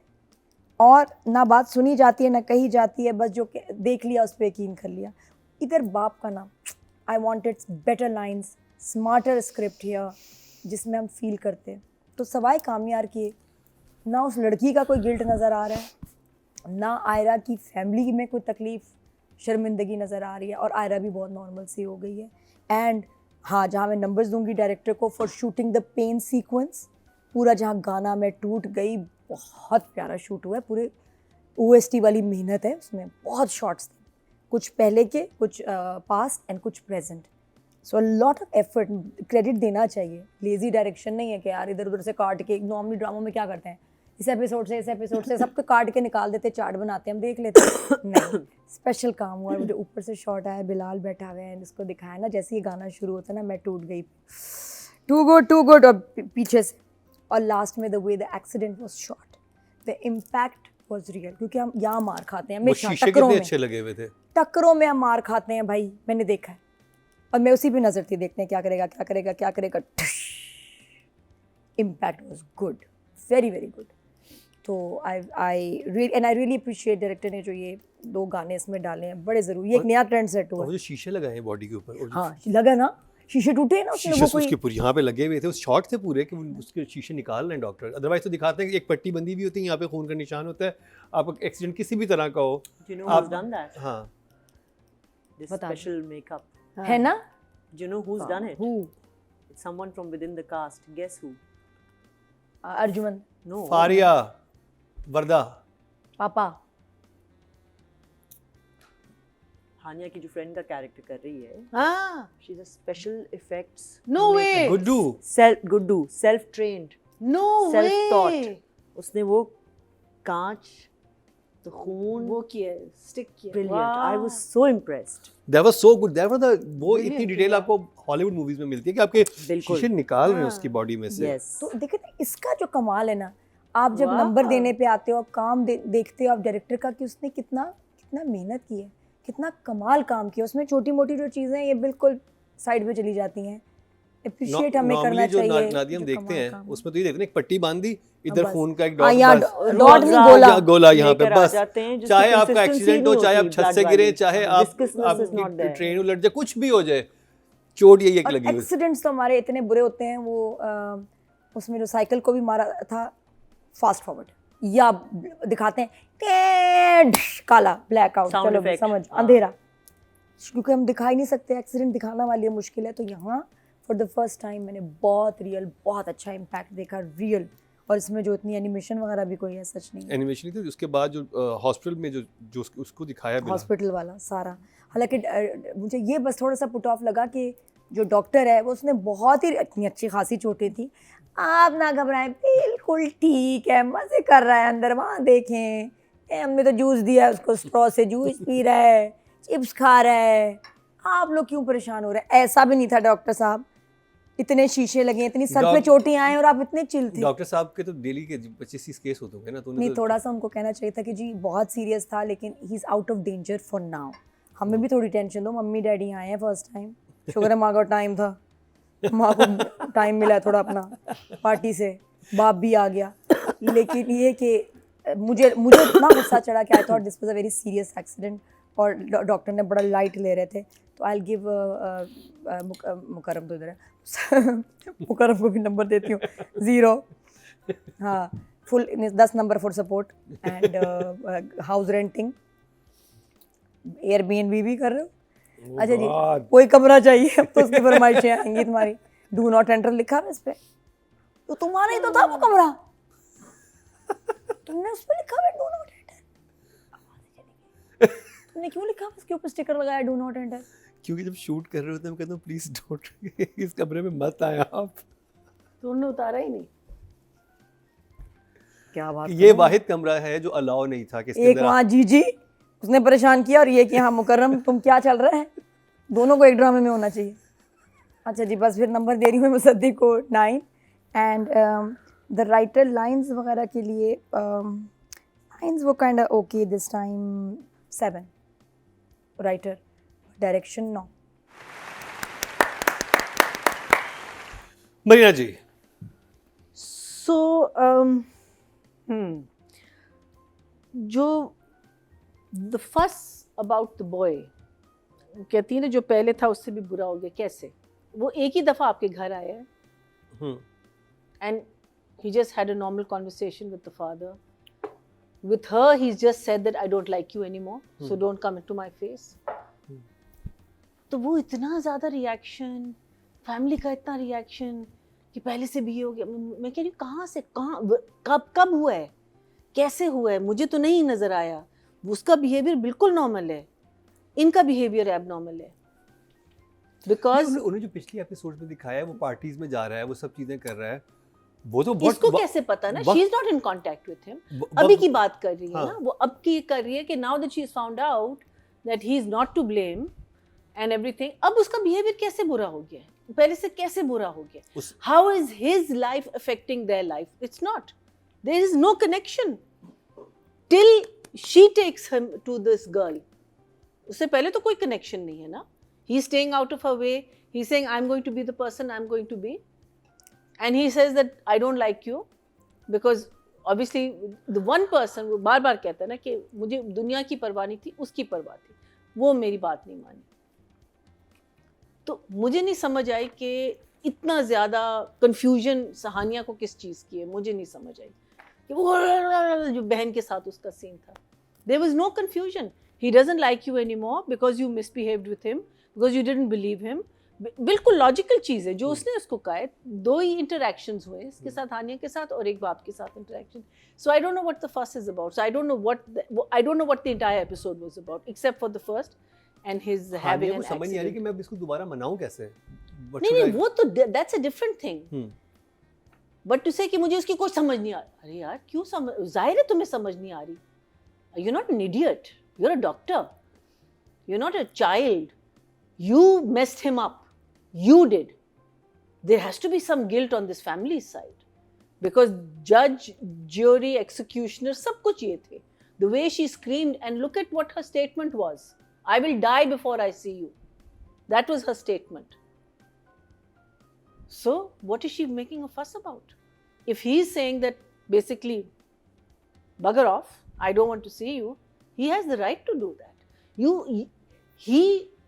और ना बात सुनी जाती है ना कही जाती है, बस जो देख लिया उस पर यकीन कर लिया। इधर बाप का नाम, I wanted better lines, smarter script here, जिसमें हम फील करते। तो सवाए कामयार किए, ना उस लड़की का कोई गिल्ट नज़र आ रहा है, ना आयरा की फैमिली में कोई तकलीफ़, शर्मिंदगी नज़र आ रही है, और आयरा भी बहुत नॉर्मल सी हो गई है। एंड हाँ, जहाँ मैं नंबर्स दूंगी डायरेक्टर को for shooting the pain sequence, पूरा जहाँ गाना मैं टूट गई, बहुत प्यारा शूट हुआ है, पूरे OST वाली मेहनत है उसमें, बहुत शॉट्स थे, कुछ पहले के, कुछ पास्ट एंड कुछ present. So lot of effort, credit देना चाहिए, लेजी डायरेक्शन नहीं है कि यार इधर उधर से काट के। नॉर्मली ड्रामों में क्या करते हैं, इस एपिसोड से सबको काट के निकाल देते, चार्ट बनाते हैं, हम देख लेते हैं। नहीं, स्पेशल काम हुआ है। मुझे ऊपर से शॉट आया, बिलाल बैठा हुआ है, इसको दिखाया ना, जैसे ये गाना शुरू होता है ना, मैं टूट गई, टू गुड, और पीछे से, और लास्ट में the way the accident was shot, the impact was real, क्योंकि हम यहाँ मार खाते हैं हमेशा, टक्करों में, अच्छे लगे हुए थे, टक्करों में हम मार खाते हैं भाई, मैंने देखा है, और मैं उसी पे नजर थी देखने क्या करेगा। Impact was good, very very good. तो आई रियली अप्रिशिएट डायरेक्टर ने जो ये 2 गाने इसमें डाले हैं, बड़े ज़रूरी, एक नया ट्रेंड सेट हुआ है। जो शीशे लगाए हैं बॉडी के ऊपर, हाँ लगा ना, शीशे टूटे ना उसमें, वो कोई उसके पूरे यहाँ पे लगे हुए थे, उस शॉट थे पूरे कि उसके शीशे निकाल रहे हैं डॉक्टर। अदरवाइज तो दिखाते हैं कि एक पट्टी बंदी भी होती है, यहाँ पे खून का निशान होता है, आप एक्सीडेंट किसी भी तरह का हो, who's done that? हाँ, This बता special makeup. है ना। Do you know who's done it? Who? It's someone from within the cast. Guess who? Arjuman, No. Faria, वर्दा, पापा, हानिया की जो फ्रेंड का कैरेक्टर कर रही है, हाँ, she is a special effects no way, Guddu self trained, no self way, taught. उसने वो कांच तो खून वो किया, स्टिक किया, brilliant, I was so impressed. That was so good. That was the वो Brilliant, इतनी डिटेल yeah. आपको हॉलीवुड मूवीज में मिलती है कि आपके बिल्कुल। शीशे निकाल रहे हैं हाँ. उसकी बॉडी में से। यस, तो देखिए ना, इसका जो कमाल है ना, आप जब वाह। नंबर देने पे आते हो, आप काम देखते हो आप डायरेक्टर का कि उसने कितना कितना मेहनत की है, कितना कमाल काम किया। उसमें छोटी मोटी जो चीज़ें हैं ये बिल्कुल साइड में चली जाती हैं। अप्रिशिएट हमें करना नॉर्मली जो चाहिए। नादी हम जो देखते कमाल हैं काम है। उसमें तो ये देखते हैं एक पट्टी बांधी, इधर बस। खून का एक हाँ, डॉट, यहाँ बस डॉट नहीं, गोला। गोला यहाँ पे लेकर आ बस। जाते हैं, जिसकी चाहे आपका consistency एक्सीडेंट हो, नहीं चाहे आप होती, छत से blood गिरे, वाली। चाहे हाँ, आप viscousness is not आपकी there. ट्रेन उलट जाए, कुछ भी हो जाए, चोट यही एक और लगी हुई। एक्सीडेंट्स तो हमारे इतने बुरे होते हैं। वो उसमें जो साइकिल को भी मारा था फास्ट फॉरवर्ड, या दिखाते हैं काला ब्लैक आउट, Sound चलो effect. समझ, हाँ। अंधेरा, क्योंकि हम दिखा ही नहीं सकते। एक्सीडेंट दिखाना वाली है, मुश्किल है। तो यहाँ फॉर द फर्स्ट टाइम मैंने बहुत रियल, बहुत अच्छा इम्पैक्ट देखा, रियल। और इसमें जो इतनी एनिमेशन वगैरह भी कोई है, सच नहीं है। एनिमेशन थी, उसके बाद जो हॉस्पिटल में जो उसको दिखाया बिना, हॉस्पिटल वाला सारा। हालांकि मुझे ये बस थोड़ा सा पुट ऑफ लगा कि जो डॉक्टर है वो, उसने बहुत ही इतनी अच्छी खासी चोटें थी, आप ना घबराएं, बिल्कुल ठीक है, मज़े कर रहा है अंदर, वहाँ देखें, हमने तो जूस दिया है उसको, स्ट्रॉ से जूस पी रहा है, चिप्स खा रहा है, आप लोग क्यों परेशान हो रहे हैं? ऐसा भी नहीं था डॉक्टर साहब, इतने शीशे लगे, इतनी सर पे चोटें आए और आप इतने चिल थे। डॉक्टर साहब के तो डेली के 25-30 केस होते होंगे ना, तो नहीं, थोड़ा सा उनको कहना चाहिए था कि जी बहुत सीरियस था, लेकिन he is out of danger for now. हमें भी थोड़ी टेंशन दो, मम्मी डैडी आए हैं फर्स्ट टाइम, शुक्र है माँ का टाइम था, माँ को टाइम मिला है थोड़ा अपना पार्टी से, बाप भी आ गया। लेकिन ये कि मुझे इतना गुस्सा चढ़ा कि I thought this was a very serious accident, और डॉक्टर ने बड़ा लाइट ले रहे थे। तो आई गिव मुकरम तो इधर है मुकरम को भी नंबर देती हूँ 0। हाँ, full 10 number for support and house renting, Airbnb भी कर रहे हो। अच्छा जी, कोई कमरा चाहिए, अब तो उसकी फरमाइशें आएंगी तुम्हारी। डू नॉट एंटर लिखा है इस पे, तो तुम्हारा ही तो था वो कमरा, तुमने उस पे लिखा है डू नॉट एंटर। तुमने क्यों लिखा उसके ऊपर स्टिकर लगाया डू नॉट एंटर? क्योंकि जब शूट कर रहे होते हैं हम कहते हैं प्लीज डोंट इस कमरे में मत आए आप। तो उन्होंने उतारा ही नहीं। क्या बात, ये वाहिद कमरा है जो अलाउ नहीं था कि इसके एक अंदर वहाँ जीजी उसने परेशान किया, और ये कि हाँ मुकर्रम तुम क्या चल रहा है, दोनों को एक ड्रामे में होना चाहिए। अच्छा जी, बस फिर नंबर दे रही हूँ मैं मुसद्दिक को 9। एंड द राइटर लाइंस वगैरह के लिए लाइंस वो kind okay this time 7, writer, direction 9। Marina ji, So, जो the fuss about the boy, कहती है ना जो पहले था उससे भी बुरा हो गया। कैसे? वो एक ही दफ़ा आपके घर आया है and he just had a normal conversation with the father. With her, he's just said that I don't like you anymore, so don't come into my face. तो वो इतना ज़्यादा रिएक्शन, फैमिली का इतना रिएक्शन कि पहले से भी ये हो गया। मैं कह रही हूँ कहाँ से, कब हुआ है, कैसे हुआ है, मुझे तो नहीं नज़र आया। उसका बिहेवियर बिल्कुल नॉर्मल है, इनका बिहेवियर एबनॉर्मल है। बिकॉज उन्हें जो पिछली एपिसोड में दिखाया है वो पार्टीज में जा रहा है, वो सब चीजें कर रहा है, वो तो बहुत इसको कैसे पता ना, she is not in contact with him. अभी की बात कर रही है ना, वो अब की कर रही है कि now that she is found out that he is not to blame and everything. अब उसका बिहेवियर कैसे बुरा हो गया है, पहले से कैसे बुरा हो गया? How is his life affecting their life? It's not, there is no connection till she takes him to this girl. उससे पहले तो कोई कनेक्शन नहीं है ना। He is staying out of her way, he is saying I am going to be the person I am going to be, and he says that I don't like you because obviously the one person, वो बार बार कहता है ना कि मुझे दुनिया की परवाह नहीं थी, उसकी परवाह थी, वो मेरी बात नहीं मानी। तो मुझे नहीं समझ आई कि इतना ज़्यादा कंफ्यूजन सहानिया को किस चीज़ की है, मुझे नहीं समझ आई कि वो जो बहन के साथ उसका सीन था। There was no confusion. He doesn't like you anymore because you misbehaved with him, because you didn't believe him. बिल्कुल लॉजिकल चीज़ है जो उसने उसको कहा है। 2 ही इंटरैक्शंस हुए इसके साथ, हानिया के साथ, और एक बाप के साथ interaction. So I don't know what the first is about, so I don't know what the entire episode was about, except for the first and his हाँ, having मेरे an को समझ नहीं आ रही कि accident. मैं अब इसको दोबारा मनाऊं कैसे. What नहीं should नहीं I- वो तो that's a different thing. But to say कि मुझे उसकी कुछ समझ नहीं आ रही. अरे यार क्यों समझ, जाहिर है तुम्हें समझ नहीं आ रही. You're not an idiot. You're a doctor. You're not a child. You messed him up. You did. There has to be some guilt on this family's side. Because judge, jury, executioner, सब कुछ ये थे. The way she screamed, and look at what her statement was. I will die before I see you. That was her statement. So, what is she making a fuss about? If he is saying that basically, bugger off, I don't want to see you, he has the right to do that.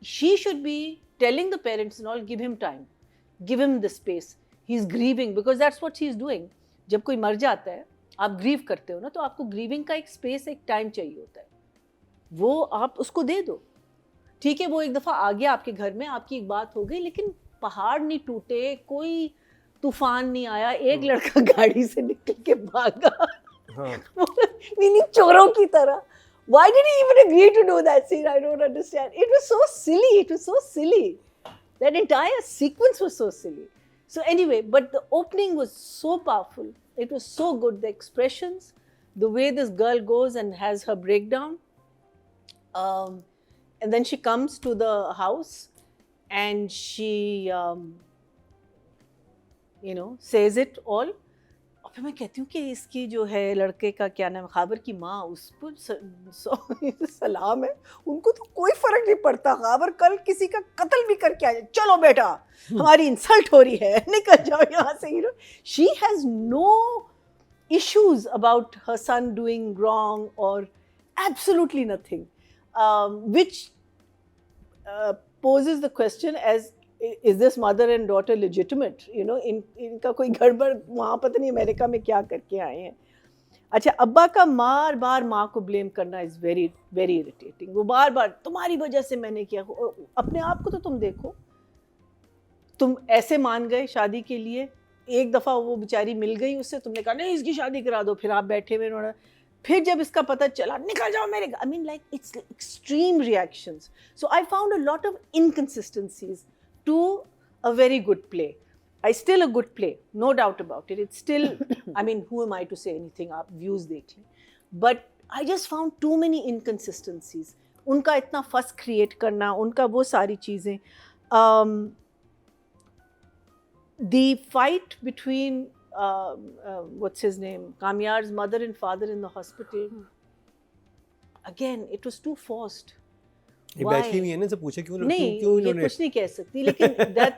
She should be telling the parents and all, give him time, give him the space. He's grieving because that's what he's doing. जब कोई मर जाता है, आप grieve करते हो ना, तो आपको ग्रीविंग का एक स्पेस, एक टाइम चाहिए होता है. वो आप उसको दे दो. ठीक है, वो एक दफ़ा आ गया आपके घर में, आपकी एक बात हो गई, लेकिन पहाड़ नहीं टूटे, कोई तूफान नहीं आया, एक लड़का गाड़ी से निकल के भागा, मीनिंग चोरों की तरह. Why did he even agree to do that scene? I don't understand. It was so silly. It was so silly. That entire sequence was so silly. So anyway, but the opening was so powerful. It was so good. The expressions, the way this girl goes and has her breakdown. And then she comes to the house and she, says it all. और फिर मैं कहती हूँ कि इसकी जो है लड़के का क्या नाम, खाबर की माँ, उस पर सलाम है. उनको तो कोई फर्क नहीं पड़ता. खाबर कल किसी का कत्ल भी करके आ जाए, चलो बेटा हमारी इंसल्ट हो रही है, निकल जाओ यहाँ से. She has no issues about her son doing wrong or absolutely nothing, which poses the question as, is this mother and daughter legitimate? इनका कोई गड़बड़ वहाँ पता नहीं अमेरिका में क्या करके आए हैं. अच्छा, अब्बा का बार बार माँ को ब्लेम करना इज़ वेरी वेरी इरिटेटिंग. वो बार बार तुम्हारी वजह से मैंने किया. अपने आप को तो तुम देखो. तुम ऐसे मान गए शादी के लिए, एक दफ़ा वो बेचारी मिल गई उससे, तुमने कहा नहीं इसकी शादी करा दो, फिर आप बैठे हुए उन्होंने, फिर जब इसका पता चला निकल जाओ मेरे. I mean, like, it's extreme reactions. So I found a lot of inconsistencies to a very good play. I still a good play, no doubt about it. It's still, I mean, who am I to say anything? आप views देख लें. But I just found too many inconsistencies. उनका इतना fuss create करना, उनका वो सारी चीज़ें. The fight between what's his name, Kamyar's mother and father in the hospital. Again, it was too forced. ये बैठी हुई है ना, से पूछे क्यों नहीं, ये कुछ नहीं कह सकती, लेकिन that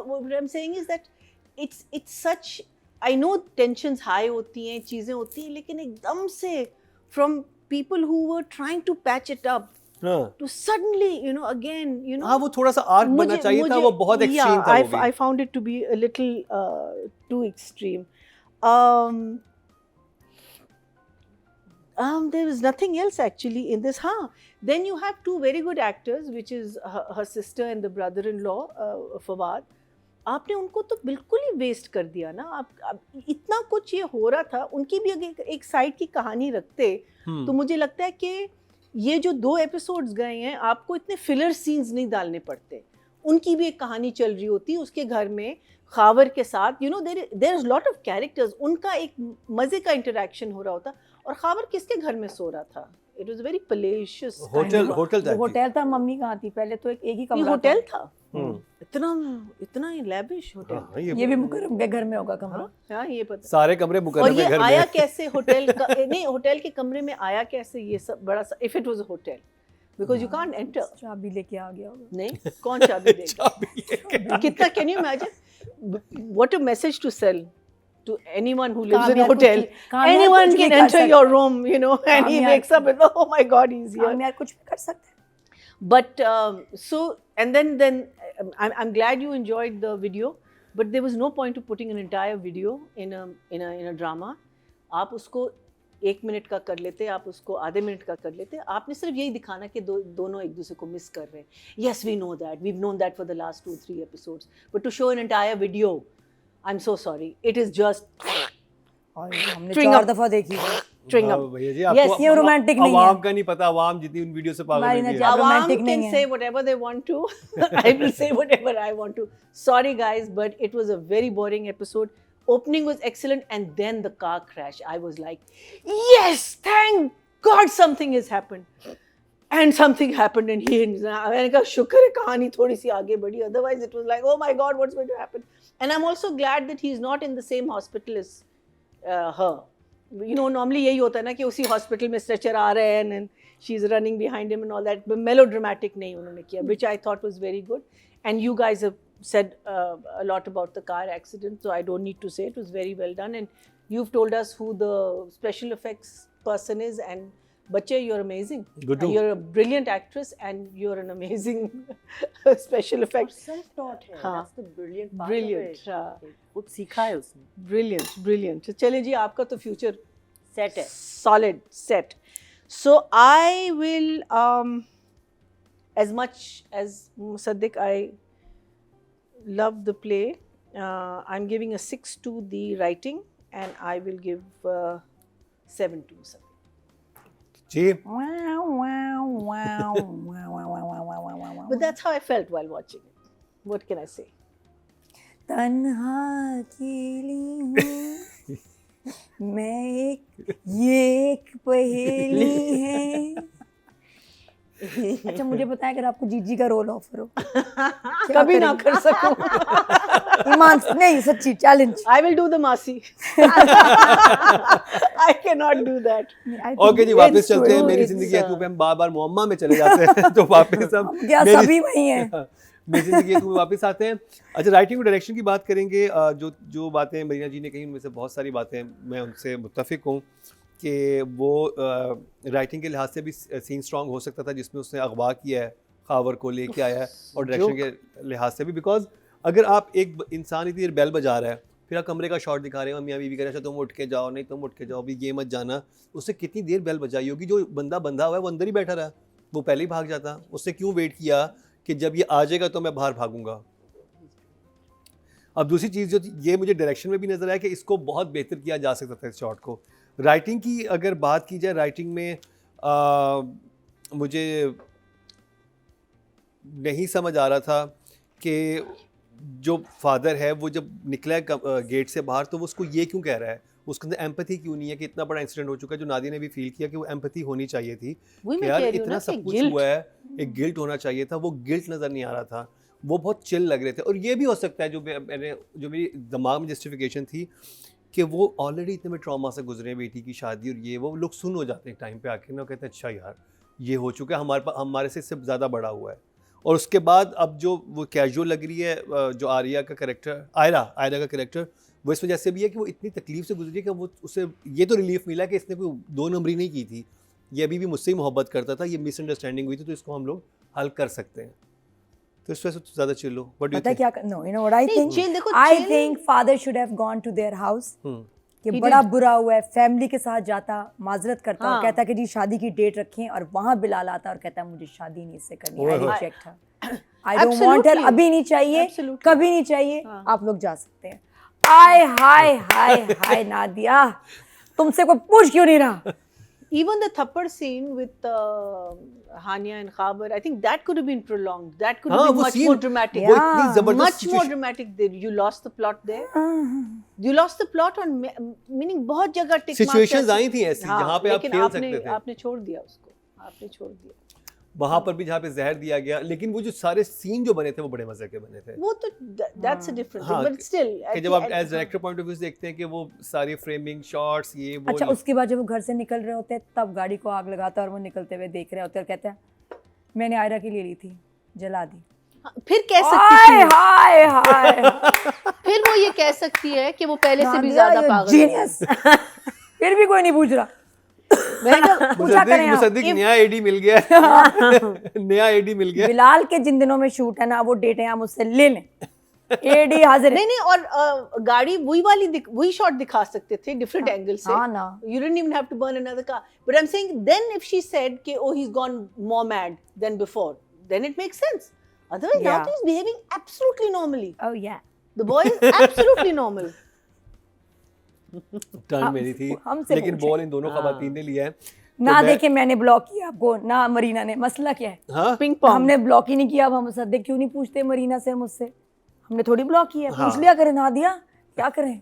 what I'm saying is that it's such, I know tensions high होती हैं, चीज़ें होती हैं, लेकिन एकदम से from people who were trying to patch it up to suddenly, again, हाँ, वो थोड़ा सा आर्क बनना चाहिए था, वो बहुत एक्सट्रीम था. Yeah, I found it to be a little too extreme. There was nothing else actually in this. Then you have two very good actors, which is her sister and the brother-in-law, Fawad. आपने उनको तो बिल्कुल ही waste कर दिया ना. आप इतना कुछ ये हो रहा था, उनकी भी अगर एक साइड की कहानी रखते तो मुझे लगता है कि ये जो 2 एपिसोड्स गए हैं, आपको इतने फिलर सीन्स नहीं डालने पड़ते. उनकी भी एक कहानी चल रही होती, उसके घर में खावर के साथ, there is lot of characters. उनका एक मज़े का इंटरेक्शन हो रहा होता. और खावर किसके घर में सो रहा था? It was very precious. Hotel था. मम्मी कहाँ थी पहले? तो एक ही कमरा होटल था. इतना लैविश होटल. ये भी मुकर्रम के घर में होगा कमरा. हाँ, ये पता. सारे कमरे मुकर्रम के घर में. और ये आया कैसे होटल नहीं, होटल के कमरे में आया कैसे ये सब बड़ा सा? If it was a hotel, because you can't enter. चाबी लेके आ गया होगा. नहीं, कौन चाबी देगा? कितना, can you imagine what a message to sell to anyone who lives in a hotel. Anyone can enter your room, and he wakes up and, oh my God, he's here. यार कुछ भी कर सकते हैं. But so, and then I'm glad you enjoyed the video, but there was no point to putting an entire video in a drama. आप उसको 1 minute का कर लेते, आप उसको आधे मिनट का कर लेते. आपने सिर्फ यही दिखाना कि दोनों एक दूसरे को मिस कर रहे हैं. Yes, we know that. We've known that for the last 2-3 episodes. But to show an entire video, I'm so sorry. It is just हमने 4 दफा देखी. chewing gum. भैया जी Yes, आपको ये romantic नहीं है। आवाम का नहीं पता, आवाम जितनी उन वीडियो से पागल हमारी हुई ना है। Awam romantic Awam नहीं can है। say whatever they want to. I will say whatever I want to. Sorry guys, but it was a very boring episode. Opening was excellent, and then the car crash. I was like, yes, thank God something has happened. And something happened, and मैंने कहा शुक्र है कहानी थोड़ी सी आगे बढ़ी. Otherwise, it was like, oh my God, what's going to happen? And I'm also glad that he's not in the same hospital as her. You know, normally यही होता है ना कि उसी hospital में stretcher आ रहे हैं and she's running behind him and all that. But melodramatic नहीं उन्होंने किया, which I thought was very good. And you guys have said a lot about the car accident, so I don't need to say. It was very well done, and you've told us who the special effects person is, and Bachche, you're amazing. Good too. You're a brilliant actress, and you're an amazing special effects. self-taught है, हाँ. that's the brilliant part Brilliant, of it. हाँ. खुद सीखा है उसने, Brilliant, brilliant. चलिए जी, आपका तो future set है. solid set. So I will, as much as Musaddiq, I love the play. I'm giving a 6 to the writing, and I will give 7 to Musaddiq. Ji Wow, wow, wow, wow, wow, wow, wow, wow, wow, wow. But that's how I felt while watching it. What can I say? तन्हा अकेली हूँ मैं ये एक पहेली है। अच्छा मुझे बताया अगर आपको जीजी का रोल ऑफर हो कभी ना कर सकूं. ईमान से- नहीं सच्ची challenge. I will do the Masi. I cannot do that. Okay जी, वापस चलते हैं मेरी जिंदगी है तू पे। हम बार बार मुअम्मा में चले जाते हैं तो वापस हम क्या मेरी- सभी वही हैं। मेरी जिंदगी है तू में वापस आते हैं। अच्छा, राइटिंग और डायरेक्शन की बात करेंगे। जो बातें मरीना जी ने कही उनमें से बहुत सारी बातें मैं उनसे मुत्तफिक हूँ कि वो राइटिंग के लिहाज से भी सीन स्ट्रॉन्ग हो सकता था जिसमें उसने अगवा किया है, खावर को लेके आया है, और डायरेक्शन के लिहाज से भी। बिकॉज अगर आप एक इंसान इतनी देर बेल बजा रहा है, फिर आप कमरे का शॉट दिखा रहे हो, मियाँ बीवी कह रहे हैं तुम उठ के जाओ, नहीं तुम उठ के जाओ, अभी ये मत जाना, उससे कितनी देर बेल बजाई होगी। जो बंदा बंधा हुआ है वो अंदर ही बैठा रहा, वो पहले ही भाग जाता। उससे क्यों वेट किया कि जब ये आ जाएगा तो मैं बाहर भागूंगा। अब दूसरी चीज़ जो ये मुझे डायरेक्शन में भी नज़र आया कि इसको बहुत बेहतर किया जा सकता था इस शॉट को। राइटिंग की अगर बात की जाए, राइटिंग में मुझे नहीं समझ आ रहा था कि जो फादर है वो जब निकला है गेट से बाहर तो वो उसको ये क्यों कह रहा है, उसके अंदर एम्पैथी क्यों नहीं है कि इतना बड़ा इंसिडेंट हो चुका है। जो नादिया ने भी फील किया कि वो एम्पैथी होनी चाहिए थी वही कि मैं यार कह रही हूँ इतना ना सब कि कुछ guilt. हुआ है, एक गिल्ट होना चाहिए था, वो गिल्ट नज़र नहीं आ रहा था, वो बहुत चिल लग रहे थे। और ये भी हो सकता है जो मेरी दिमाग में जस्टिफिकेशन थी कि वो ऑलरेडी इतने में ट्रॉमा से गुजरे, बेटी की शादी और ये वो लोग सुन हो जाते हैं टाइम पे आके ना, कहते हैं अच्छा यार ये हो चुका है, हमारे से इससे ज़्यादा बड़ा हुआ है। और उसके बाद अब जो वो कैजुअल लग रही है, जो आर्या का कैरेक्टर, आयरा का कैरेक्टर, वो इस वजह से भी है कि वो इतनी तकलीफ से गुजरी कि वो उसे ये तो रिलीफ मिला कि इसने कोई 2 नंबरी नहीं की थी, ये अभी भी मुझसे ही मोहब्बत करता था, ये मिसअंडरस्टैंडिंग हुई थी, तो इसको हम लोग हल कर सकते हैं। तो इस वजह से ज़्यादा चिल हो। बट पता है क्या no you know what I think chill, देखो, I chill- think father should have gone to their house कि He बड़ा did. बुरा हुआ है, फैमिली के साथ जाता, माजरत करता और हाँ. कहता कि जी शादी की डेट रखें, और वहां बिलाल आता और कहता मुझे शादी नहीं इससे करनी, I oh. Reject her, I don't want her, Absolutely. अभी नहीं चाहिए, Absolutely. कभी नहीं चाहिए, हाँ. आप लोग जा सकते हैं। आय हाय हाय हाय नादिया, तुमसे कोई पूछ क्यों नहीं रहा। Even the thappad scene with Hania and Khabar, I think that could have been prolonged. That could have हाँ, been वो much scene- more dramatic. वो Yeah. इतनी जबरदस्त Much more situation- dramatic. You lost the plot there. You lost the plot on meaning बहुत जगह tick mark Situations ऐसे- आई थी ऐसी, हाँ, जहाँ पे आप लेकिन खेल आपने- सकते थे। आपने छोड़ दिया उसको, आपने छोड़ दिया। वहाँ पर भी जहाँ पे जहर दिया गया, लेकिन वो जो सारे सीन जो बने थे वो बड़े मजे के बने थे। वो तो that's a different thing. हाँ, But still, कि जब आप as director point of view से देखते हैं कि वो सारी फ्रेमिंग शॉट्स ये वो अच्छा उसके बाद जब वो घर से निकल रहे होते हैं तब गाड़ी को आग लगाता है और वो निकलते हुए देख रहे होते हैं और कहते हैं मैंने आयरा के लिए ली थी, जला दी। फिर कह सकती हाय थी, हाय हाय फिर वो ये कह सकती है कि वो पहले से भी नादिया, ज्यादा you're पागल है। genius। फिर भी कोई नहीं पूछ रहा। मैंने कहा, पूछा करें आप। मुसद्दिक नया एडी मिल गया नया एडी मिल गया। बिलाल के जिन दिनों में शूट है ना वो डेटें आप मुझसे ले लें, एडी हाजिर है। नहीं नहीं, और गाड़ी वही शॉट दिखा सकते थे डिफरेंट एंगल से। हाँ ना। You didn't even have to burn another car. But I'm saying then if she said कि oh he's gone more mad than before, then it makes sense. Otherwise now Yeah. he's behaving absolutely normally. Oh yeah. The boy is absolutely normal. Turn मेरी थी, हमसे लेकिन पूछे। Ball in दोनों खवातीन ने लिया है। ना मैं- देखे मैंने ब्लॉक किया आपको ना मरीना ने, मसला क्या है? हाँ पिंग पोंग। हमने ब्लॉक ही नहीं किया। अब हम सद्दे क्यों नहीं पूछते मरीना से मुझसे? हमने थोड़ी ब्लॉक किया। हाँ। पूछ लिया करें, ना दिया क्या करें?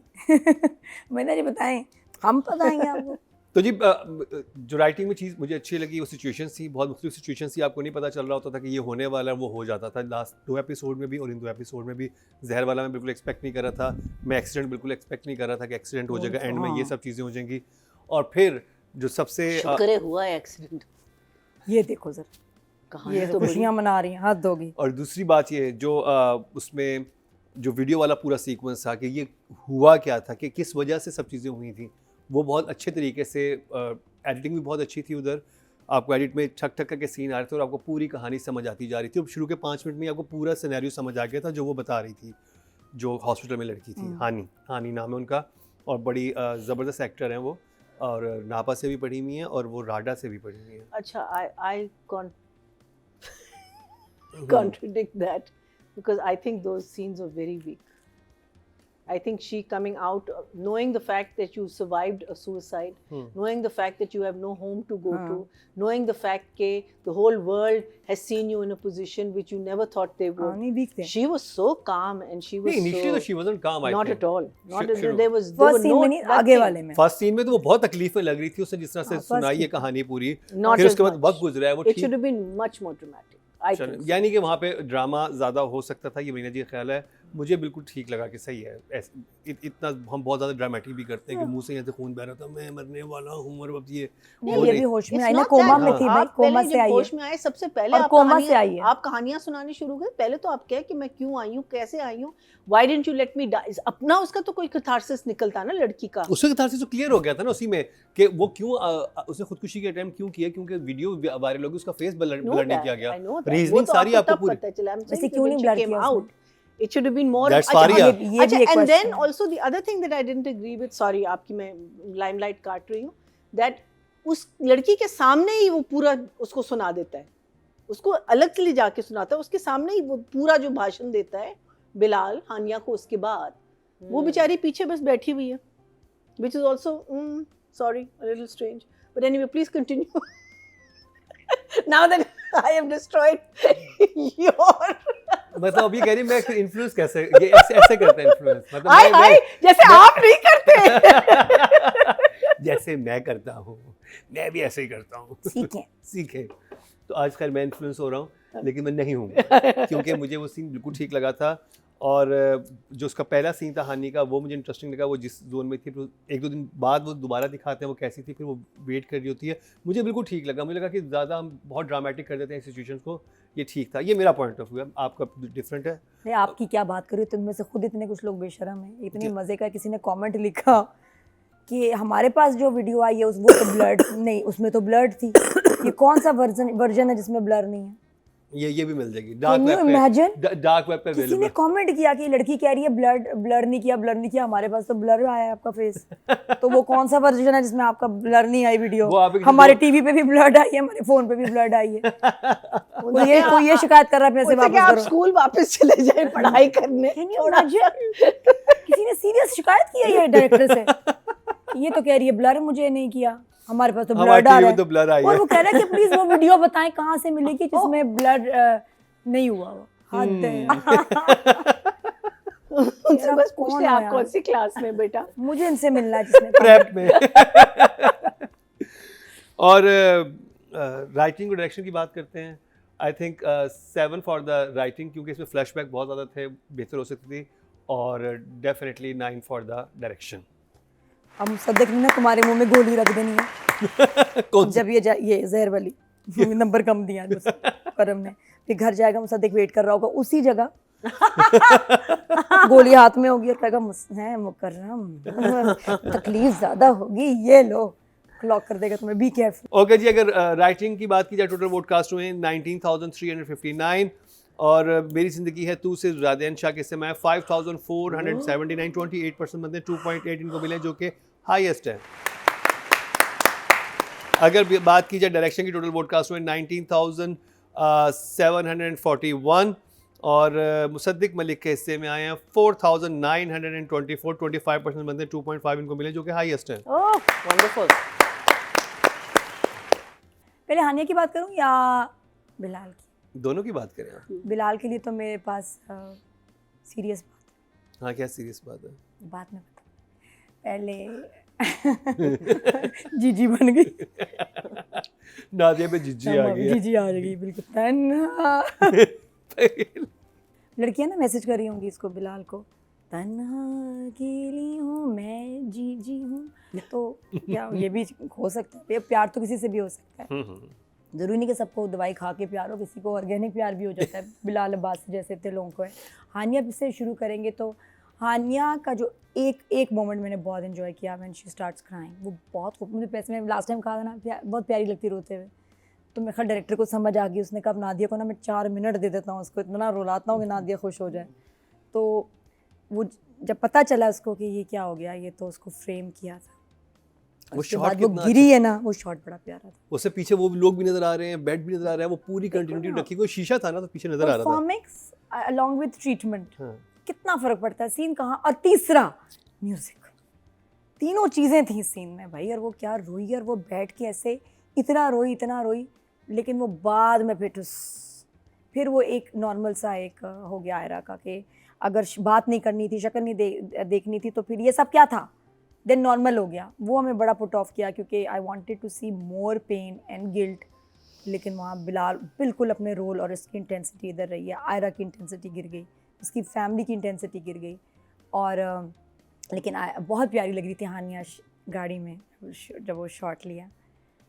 मैंने जी बताएं, हम बताएंगे आपको। तो जी जो राइटिंग में चीज़ मुझे अच्छी लगी वो सिचुएशन थी, बहुत मुख्तलिफ सिचुएशन थी, आपको नहीं पता चल रहा होता था कि ये होने वाला है, वो हो जाता था। लास्ट 2 एपिसोड में भी और इन 2 एपिसोड में भी जहर वाला मैं बिल्कुल एक्सपेक्ट नहीं कर रहा था, मैं एक्सीडेंट बिल्कुल एक्सपेक्ट नहीं कर रहा था कि एक्सीडेंट हो जाएगा, एंड में ये सब चीज़ें हो जाएंगी। और फिर जो सबसे शुक्र है हुआ एक्सीडेंट। ये देखो सर, कहानी ये तो बड़ी- खुशियां मना रही हैं, हद होगी। और दूसरी बात ये जो उसमें जो वीडियो वाला पूरा सीक्वेंस था कि ये हुआ क्या था, कि किस वजह से सब चीज़ें हुई थी, वो बहुत अच्छे तरीके से एडिटिंग भी बहुत अच्छी थी उधर। आपको एडिट में ठक ठक करके सीन आ रहे थे और आपको पूरी कहानी समझ आती जा रही थी। और शुरू के 5 मिनट में आपको पूरा सिनेरियो समझ आ गया था जो वो बता रही थी, जो हॉस्पिटल में लड़की थी, हानी नाम है उनका, और बड़ी ज़बरदस्त एक्टर हैं वो, और नापा से भी पढ़ी हुई हैं और वो राडा से भी पढ़ी हुई हैं। अच्छा, I contradict that because I think those scenes are very weak. I think she coming out, knowing the fact that you survived a suicide, knowing the fact that you have no home to go to, knowing the fact that the whole world has seen you in a position which you never thought they would. नहीं दिखते। She was so calm and she was Initially so तो she wasn't calm, I not think. at all. Not at, Sure. there was first scene में नहीं, आगे nothing. वाले में। First scene में तो वो बहुत तकलीफ में लग रही थी, उसने जिस तरह से हाँ, first सुनाई है scene। कहानी पूरी, Not फिर as उसके बाद much. वक्त गुजरा है वो It ठीक। should have been much more dramatic. I चलो, think. यानी कि वहाँ पे ड्रामा ज़्यादा हो सकता था, ये मीना जी का ख्याल है। मुझे बिल्कुल ठीक लगा कि सही है। इतना हम बहुत ज़्यादा ड्रामेटिक भी करते हैं कि मुंह से यहाँ से खून बह रहा था, मैं मरने वाला हूँ, और अब ये नहीं, वो ये नहीं। भी होश में It's आई ना, not कोमा that. में थी भाई, आप कोमा पहले से जब आई होश है। में आए सबसे पहले और आप कोमा से आई है। आप कहानियां सुनानी शुरू कर। पहले तो आप कहे कि मैं क्यों आई हूँ, कैसे आई हूँ, why didn't you let me die? अपना उसका तो कोई कैथारसिस निकलता ना लड़की का। उसके कथार से तो क्लियर हो गया था ना उसी में कि वो क्यों उसने खुदकुशी के अटेम्प्ट क्यों किया, क्योंकि वीडियो वायरल होगी, उसका फेस ब्लर नहीं किया गया। रीजनिंग सारी आपको पूरी। वैसे क्यों नहीं blur किया उसने? It should have been more. That's अच्छा, Faria. ये अच्छा, भी एक and then question है। also the other thing that I didn't agree with, sorry आपकी मैं limelight काट रही हूँ, that उस लड़की के सामने ही वो पूरा उसको सुना देता है, उसको अलग से ले जाके सुनाता है, उसके सामने ही वो पूरा जो भाषण देता है बिलाल हानिया को, उसके बाद वो बेचारी पीछे बस बैठी हुई है, which is also sorry a little strange, but anyway please continue. Now that I have destroyed your मतलब अब ये कह रही मैं इन्फ्लुएंस कैसे, ये ऐसे करते हैं इन्फ्लुएंस, मतलब हाय हाय जैसे आप नहीं करते। जैसे मैं करता हूँ, मैं भी ऐसे ही करता हूँ। सीखे। तो आज खैर मैं इन्फ्लुएंस हो रहा हूँ, लेकिन मैं नहीं हूँ, क्योंकि मुझे वो सीन बिल्कुल ठीक लगा था। और जो उसका पहला सीन था हानि का, वो मुझे इंटरेस्टिंग लगा। वो जिस जोन में थी, फिर 1-2 दिन बाद वो दोबारा दिखाते हैं वो कैसी थी, फिर वो वेट कर रही होती है, मुझे बिल्कुल ठीक लगा। मुझे लगा कि ज़्यादा हम बहुत ड्रामेटिक कर देते हैं सिचुएशंस को, ये ठीक था। ये मेरा पॉइंट ऑफ व्यू है, आपका डिफरेंट है। नहीं, आपकी क्या बात करूँ, तुम में से खुद इतने कुछ लोग बेशरम हैं। इतने मजे का किसी ने कमेंट लिखा कि हमारे पास जो वीडियो आई है वो तो ब्लड नहीं, उसमें तो ब्लड थी। ये कौन सा वर्जन है जिसमें ब्लर नहीं है? ये भी मिल जाएगी Can you imagine? Dark web पे किसी ने अवेलेबल। कमेंट किया कि लड़की कह रही है ब्लर नहीं किया, हमारे पास तो ब्लर आया है आपका फेस। तो वो कौन सा वर्जन है जिसमें आपका ब्लर नहीं आई वीडियो? वो आप एक हमारे टीवी पे भी ब्लड आई है, हमारे फोन पे भी ब्लड आई है। कोई ये शिकायत कर रहा है अपने से उससे क्या वापस आप करो। स्कूल वापस चले जाए पढ़ाई करने। Can you imagine? किसी ने सीरियस शिकायत की है ये डायरेक्टर से, ये तो कह रही है ब्लर मुझे नहीं किया, हमारे पास तो हमारे ब्लड आ TV रहा में तो blur आई है। और है। वो कह रहा है कि प्लीज वो वीडियो बताएं कहाँ से मिलेगी जिसमें ब्लड नहीं हुआ वो। हद है। उनसे बस कौन पूछते है आप यार? कौन सी क्लास में बेटा। मुझे इनसे मिलना है जिसने प्रेप में। और राइटिंग और डायरेक्शन की बात करते हैं। I think 7 for the writing, क्योंकि इसमें फ्लैशबैक बहुत ज़्यादा थे, बेहतर हो सकती थी। और डेफिनेटली 9 फॉर द डायरेक्शन। हम सदक ने ना तुम्हारे मुंह में गोली रख देनी है कौन जब ये जहर वाली नंबर कम दिया है मुझसे, करम ने। फिर घर जाएगा, मुसद्दिक वेट कर रहा होगा उसी जगह, गोली हाथ में होगी और कहेगा है मुकर्रम तकलीफ ज्यादा होगी, ये लो क्लॉक कर देगा तुम्हें, बी केयरफुल। ओके जी, अगर राइटिंग की बात की जाए, टोटल वोटकास्ट हुए 19,359 और मेरी ज़िंदगी है तू से रादेन शाह के समय 5,479, 28% बनते हैं, 2.8 इनको मिले जो कि हाईएस्ट है। अगर बात की जाए डायरेक्शन की, टोटल वोटकास्ट हुए 19,741 और मुसद्दिक मलिक के हिस्से में आए हैं 4924, 25% बनते 2.5 इनको मिले, जो कि हाईएस्ट है। ओह वंडरफुल। पहले हानिया की बात करूं या बिलाल की? दोनों की बात करें आप। बिलाल के लिए तो मेरे पास सीरियस बात हाँ, क्या सीरियस बात है? बात में बता पहले जीजी बन गई। नादिया पे जिज्जी आ गई है। जीजी आ गई बिल्कुल तन्हा। लड़कियां ना मैसेज कर रही होंगी इसको, बिलाल को, तन्हा अकेली हूँ मैं जीजी हूँ। तो क्या ये भी हो सकता है? प्यार तो किसी से भी हो सकता है, जरूरी नहीं कि सबको दवाई खा के प्यार हो, किसी को ऑर्गेनिक प्यार भी हो जाता है। बिलाल अब्बास जैसे इतने लोगों को है। हानिया से शुरू करेंगे तो हानिया का जो एक मोमेंट मैंने बहुत एंजॉय किया, व्हेन शी स्टार्ट्स क्राइंग, वो बहुत खूब, मुझे पैसे में लास्ट टाइम कहा था ना बहुत प्यारी लगती रोते हुए, तो मैं खैर डायरेक्टर को समझ आ गई, उसने कहा नादिया को ना मैं 4 मिनट दे देता हूँ, उसको इतना रुलाता हूँ कि नादिया खुश हो जाए। तो वो जब पता चला उसको कि ये क्या हो गया, ये तो उसको फ्रेम किया था, वो उसके शॉट बाद वो कितना गिरी है ना, वो शॉट बड़ा प्यारा था। उससे पीछे वो लोग भी नजर आ रहे हैं, बेड भी नजर आ रहा है, वो पूरी कंटिन्यूटी रखी, कोई शीशा था ना तो पीछे नजर आ रहा था। परफॉर्मेंस अलॉन्ग विद ट्रीटमेंट, हाँ। कितना फर्क पड़ता है, सीन कहाँ। और तीसरा म्यूजिक, तीनों चीजें थी सीन में भाई। और वो क्या रोई, और वो बैठ के ऐसे इतना रोई, लेकिन वो बाद में फिर वो एक नॉर्मल सा एक हो गया आयरा का, कि अगर बात नहीं करनी थी, शक्ल नहीं देखनी थी, तो फिर ये सब क्या था, देन नॉर्मल हो गया। वो हमें बड़ा पुट ऑफ किया, क्योंकि I wanted to see more pain and guilt, लेकिन वहाँ बिलाल बिल्कुल अपने रोल, और इसकी इंटेंसिटी इधर रही है, आयरा की इंटेंसिटी गिर गई, उसकी फैमिली की इंटेंसिटी गिर गई। और लेकिन बहुत प्यारी लग रही थी हानिया गाड़ी में जब वो शॉट लिया,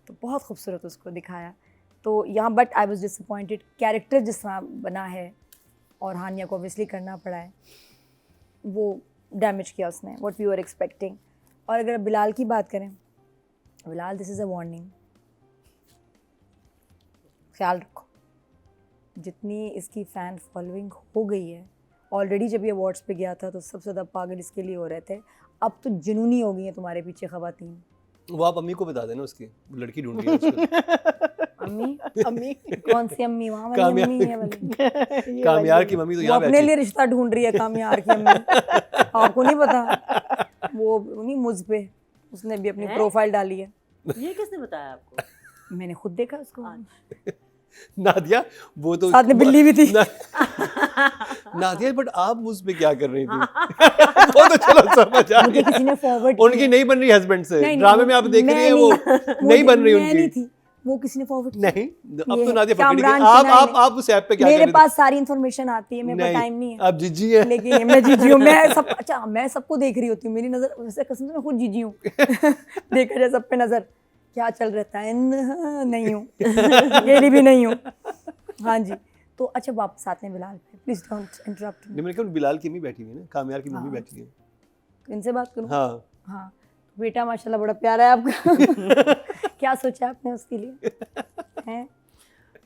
तो बहुत खूबसूरत उसको दिखाया। तो यहाँ but I was disappointed, character जिस तरह बना है, और हानिया को ऑब्वियसली करना पड़ा है, वो डैमेज किया उसने व्हाट वी वर एक्सपेक्टिंग। और अगर बिलाल की बात करें, Bilal this is a warning, ख्याल रखो, जितनी इसकी फ़ैन फॉलोइंग हो गई है, ऑलरेडी जब ये अवार्ड्स पे गया था तो सबसे ज़्यादा पागल इसके लिए हो रहे थे, अब तो जुनूनी हो गई हैं तुम्हारे पीछे ख़वातीन। वो आप अम्मी को बता देना, उसकी लड़की ढूंढ रही है उसको। अम्मी कौन सी अम्मी? वहाँ वाली अम्मी है वाली? कामयार की मम्मी तो वो यहाँ अपने बैठी लिए रिश्ता ढूंढ रही है, कामयार की अम्मी। आपको नहीं पता? वो नहीं मुझ पे उसने भी अपनी प्रोफाइल डाली है। ये किसने बताया आपको? मैंने खुद देखा उसको। नादिया, वो तो साथ में बिल्ली भी थी। नादिया, बट आप मुझ पे क्या कर रही थी? वो तो चलो समझ आ मुझे गया। किसी ने फॉरवर्ड उनकी नहीं बन रही हस्बैंड से, नहीं, ड्रामे में आप देख रही हैं, वो नहीं बन रही मैं नहीं उनकी। थी, वो किसी ने फॉरवर्ड नहीं, अब तो नादिया पकड़ कामरान गई। की आप उस ऐप पे क्या कर मेरे रही थी? पास सारी इन्फॉर्मेशन आती है, मेरे पास टाइम नहीं है। आप जिज्जी है। लेकिन मैं जीजी हूँ, मैं सब, अच्छा मैं सबको देख रही होती हूँ, मेरी नज़र वैसे कसम से मैं खुद जीजी हूँ। देखा जाए सब पे नज़र, क्या चल रहता है, नहीं हूँ, गेली भी नहीं हूँ। हाँ जी, तो अच्छा वापस आते हैं बिलाल पे, प्लीज डोंट इंटरप्ट मी। मैंने कहा बिलाल की मम्मी बैठी हुई है ना, कामयार की मम्मी बैठी है। इनसे बात करूँ? हाँ हाँ, बेटा माशाल्लाह बड़ा प्यारा है आपका। क्या सोचा आपने उसके लिए? हैं?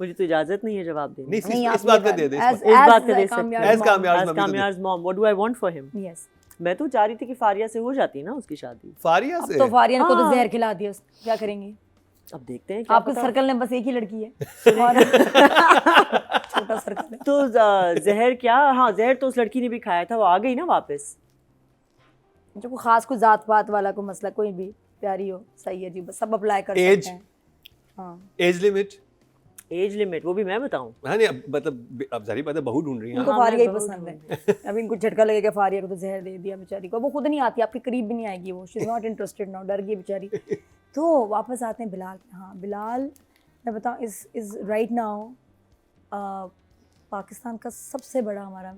मुझे तो इजाजत नहीं है जवाब देने नहीं, नहीं, इस आप बात ये का दे दे, as- इस इस as बात का a दे सकते कामयार हैं। As mom. कामयार As मम्मी को दे। कामयार mom, what do I want for him? Yes. मैं तो चाह रही थी कि फारिया से हो जाती ना उसकी शादी। फारिया अब से तो फारिया को तो हाँ। जहर खिला दिया, क्या करेंगे? अब देखते हैं क्या आपके पता। सर्कल में बस एक ही लड़की है, और छोटा सर्कल है। तो जहर क्या, हाँ जहर तो उस लड़की ने भी खाया था, वो आ गई ना वापस। जो कोई खास कोई जात पात वाला कोई मसला, कोई भी प्यारी हो, सही है जी, बस सब अप्लाई कर Age? सकते हैं। हाँ, एज लिमिट? एज लिमिट वो भी मैं बताऊं? हाँ नहीं, मतलब अब जारी बात है, बहू ढूंढ रही है। इनको हाँ, फारिया ही मैं बहुत पसंद है। अब इनको झटका लगेगा, फारिया को तो जहर दे दिया बेचारी को, वो खुद नहीं आती, आपके करीब भी नहीं आएगी, वो she is not interested now, डर गई बेचारी। तो वापस आते हैं बिलाल पे। हाँ, बिलाल मैं बताऊँ इज राइट नाउ पाकिस्तान का सबसे बड़ा हमारा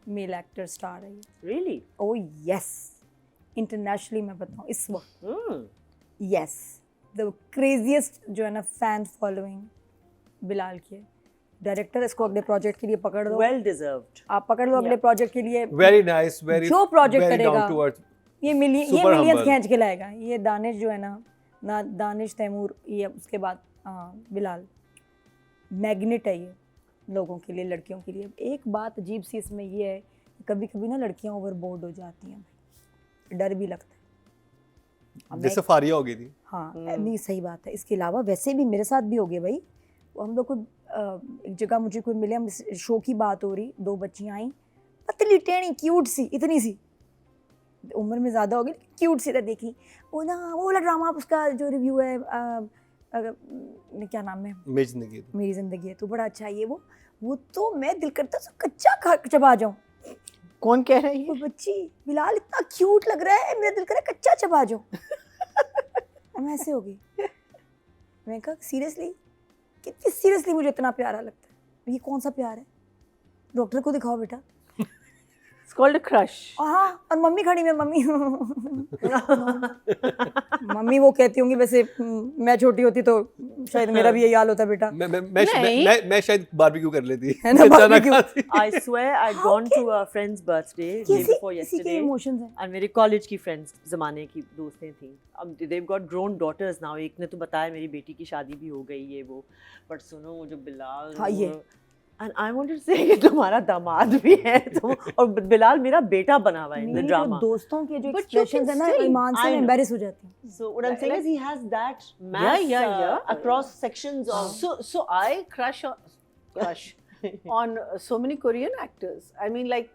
मेल एक्टर स्टार है। रियली? ओ यस, इंटरनेशनली मैं बताऊँ इस वक्त, यस, द क्रेजिएस्ट जो है ना फैन फॉलोइंग बिलाल की है। डायरेक्टर इसको अगले प्रोजेक्ट के लिए पकड़ दो, वेल डिजर्व्ड। आप पकड़ लो अगले प्रोजेक्ट के लिए। वेरी नाइस, वेरी जो project वेरी डाउन करेगा, टू अर्थ। ये Super मिलियंस humble. खींच के लाएगा। ये दानिश जो है ना दानिश तैमूर, ये उसके बाद बिलाल मैग्नेट है ये लोगों के लिए, लड़कियों के लिए। एक बात अजीब सी इसमें ये है कि कभी कभी ना लड़कियां ओवरबोर्ड हो जाती हैं, डर भी लगता है। अब जैसे फारिया हो गई थी। हाँ नहीं, सही बात है। इसके अलावा वैसे भी मेरे साथ भी हो गए भाई, वो हम लोग को एक जगह मुझे कोई मिले, हम शो की बात हो रही, 2 बच्चियाँ आई, पतली टेढ़ी क्यूट सी, इतनी सी, उम्र में ज़्यादा हो गई, क्यूट सी, तरह देखी वो ना, वो वाला ड्रामा उसका जो रिव्यू है, क्या नाम है, मेरी ज़िंदगी है, तो बड़ा अच्छा है ये वो तो मैं दिल करता है कच्चा खा चबा जाऊँ। कौन कह रही है? वो बच्ची, बिलाल इतना क्यूट लग रहा है, मेरा दिल कर रहा है कच्चा चबा जाऊँ। मैं ऐसे हो गई, मैं कहा सीरियसली, कितनी सीरियसली मुझे इतना प्यारा लगता है, ये कौन सा प्यार है, डॉक्टर को दिखाओ बेटा। It's called a crush. हाँ, और मम्मी खड़ी में, मम्मी मम्मी वो कहती होंगी वैसे, मैं छोटी होती तो शायद मेरा भी यही हाल होता बेटा। मैं शायद बारबेक्यू कर लेती। है ना, barbecue। I swear I'd gone to a friend's birthday day before yesterday, emotions हैं। and मेरे कॉलेज की फ्रेंड्स, ज़माने की दोस्तें थी, अब they've got grown daughters now, एक ने तो बताया मेरी बेटी की शादी भी हो गई है वो, बट सुनो वो जो बिलाल, हाँ, ये and I wanted to say कि तुम्हारा दामाद भी है तो, और बिलाल मेरा बेटा बना हुआ है in the मेरे drama. दोस्तों के जो But you एक्सप्रेशंस है can ना, still- ईमान से I मैं know. एम्बैरेस हो जाती हूँ। So what I'm saying Like- is he has that mass yeah. across sections of. So I crush on so many Korean actors. I mean, like,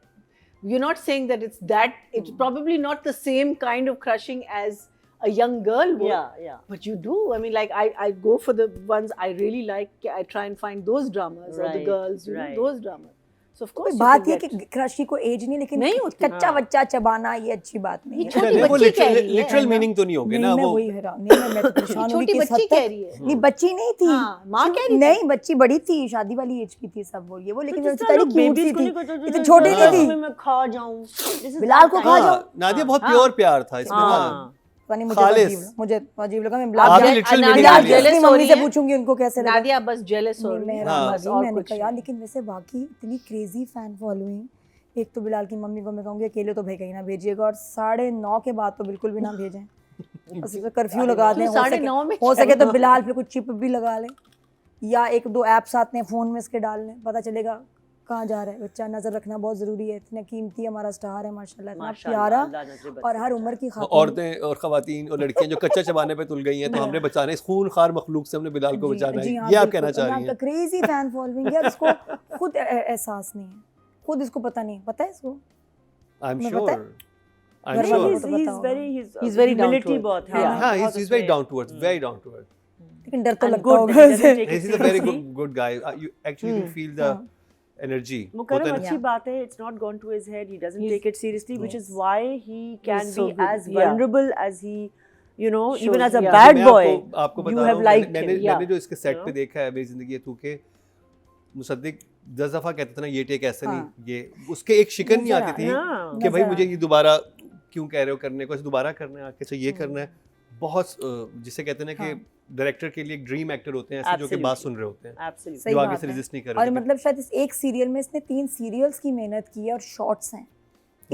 you're not saying that it's probably not the same kind of crushing as a young girl would. Yeah. But you do. I mean, like, I go for the ones I really like. I try and find those dramas or the Right, girls, you know, right. those dramas. So of course, you बात can ये get- कि crush की कोई as नहीं, लेकिन नहीं होती। कच्चा बच्चा चबाना ये अच्छी बात नहीं है। छोटी बच्ची कह रही है, लिटरल मीनिंग तो नहीं होगी ना मैं वो। वही हैरान नहीं, मैं तो परेशान हो गई छोटी किस बच्ची हद तक। कह रही है। नहीं, बच्ची नहीं थी, हाँ, माँ कह रही थी। नहीं बच्ची बड़ी थी, शादी वाली एज की थी, सब वो ये वो, लेकिन तो वो जिस बेचारी तरह क्यूट सी babies को थी, नहीं कहते, इतनी जो छोटी नहीं जिसमें थी। मैं खा जाऊं, This is बिलाल that को kind खा of- जाओ। हाँ, नादिया बहुत हाँ। प्योर प्यार था इसमें ना। हाँ। पता नहीं मुझे खालिस। अजीब लगा। मैं आप बिलाल भी literal meaning बिलाल ले की लिया। अपनी Jealous हो मम्मी रही से हैं। पूछूंगी उनको कैसे लगा। नादिया बस जेलस हो नहीं, रही मैं है। हैरान हाँ। हो बस गई, और मैंने कुछ कहा यार, नहीं। लेकिन वैसे बाकी इतनी क्रेजी फैन फॉलोइंग, एक तो बिलाल की मम्मी को मैं कहूँगी अकेले तो भाई कहीं ना भेजिएगा, और 9:30 के बाद तो बिल्कुल भी ना भेजें। बस कर्फ्यू लगा दें, क्यों 9:30 में हो सके तो क्या? बिलाल पे कुछ चिप भी लगा लें, या 1-2 ऐप्स आते हैं फ़ोन में, इसके डाल लें, पता चलेगा कहाँ जा रहा है बच्चा। नज़र रखना बहुत ज़रूरी है, इतना कीमती हमारा स्टार है माशाल्लाह, इतना प्यारा, अल्लाह नजर बद और से हर उम्र की खातून। औरतें और खवातीन और लड़कियां जो कच्चा चबाने पे तुल गई हैं, तो हमने बचाना है इस खूनखार मखलूक से, हमने बिलाल को बचाना है, ये आप कहना चाह रही हैं। क्रेजी फैन फॉलोइंग है, इसको खुद एहसास नहीं है, खुद इसको पता नहीं, पता है इसको। आई एम मैं श्योर, पता है? आई एम घर श्योर। वालों He's को तो पता होगा। He's very down to humility earth. बहुत Yeah. हाँ, बहुत he's very उसमें- down to earth, very down to earth. लेकिन डर तो And लगता good, होगा he doesn't उसे। take it He's a very seriously. good guy. You actually can feel the energy. मुकरम होता है ना? अच्छी बात है, it's not gone to his head, he doesn't He's- take it seriously, which is why he can so be good, as yeah. vulnerable as he, you know, even Shows, as a yeah. bad मैं boy, आपको बता you रहा have हूँ, liked मैंने him. Yeah. मैंने जो इसके set You पे know? देखा है मेरी जिंदगी है तू के, मुसद्दिक 10 दफा कहता था ना ये टेक ऐसे नहीं, ये उसके एक शिकन नहीं आती थी हाँ। कि भाई नजर मुझे आ- ये दोबारा क्यों कह रहे हो करने को, ऐसे दोबारा करना है आके, से ये करना है। बहुत जिसे कहते हैं ना कि डायरेक्टर के लिए एक ड्रीम एक्टर होते हैं ऐसे, जो कि बात Absolutely. सुन रहे होते हैं, Absolutely. सही जो आगे बात से है। रेजिस्ट नहीं कर और रहे। मतलब शायद इस एक सीरियल में इसने 3 सीरियल्स की मेहनत की है, और शॉर्ट्स हैं,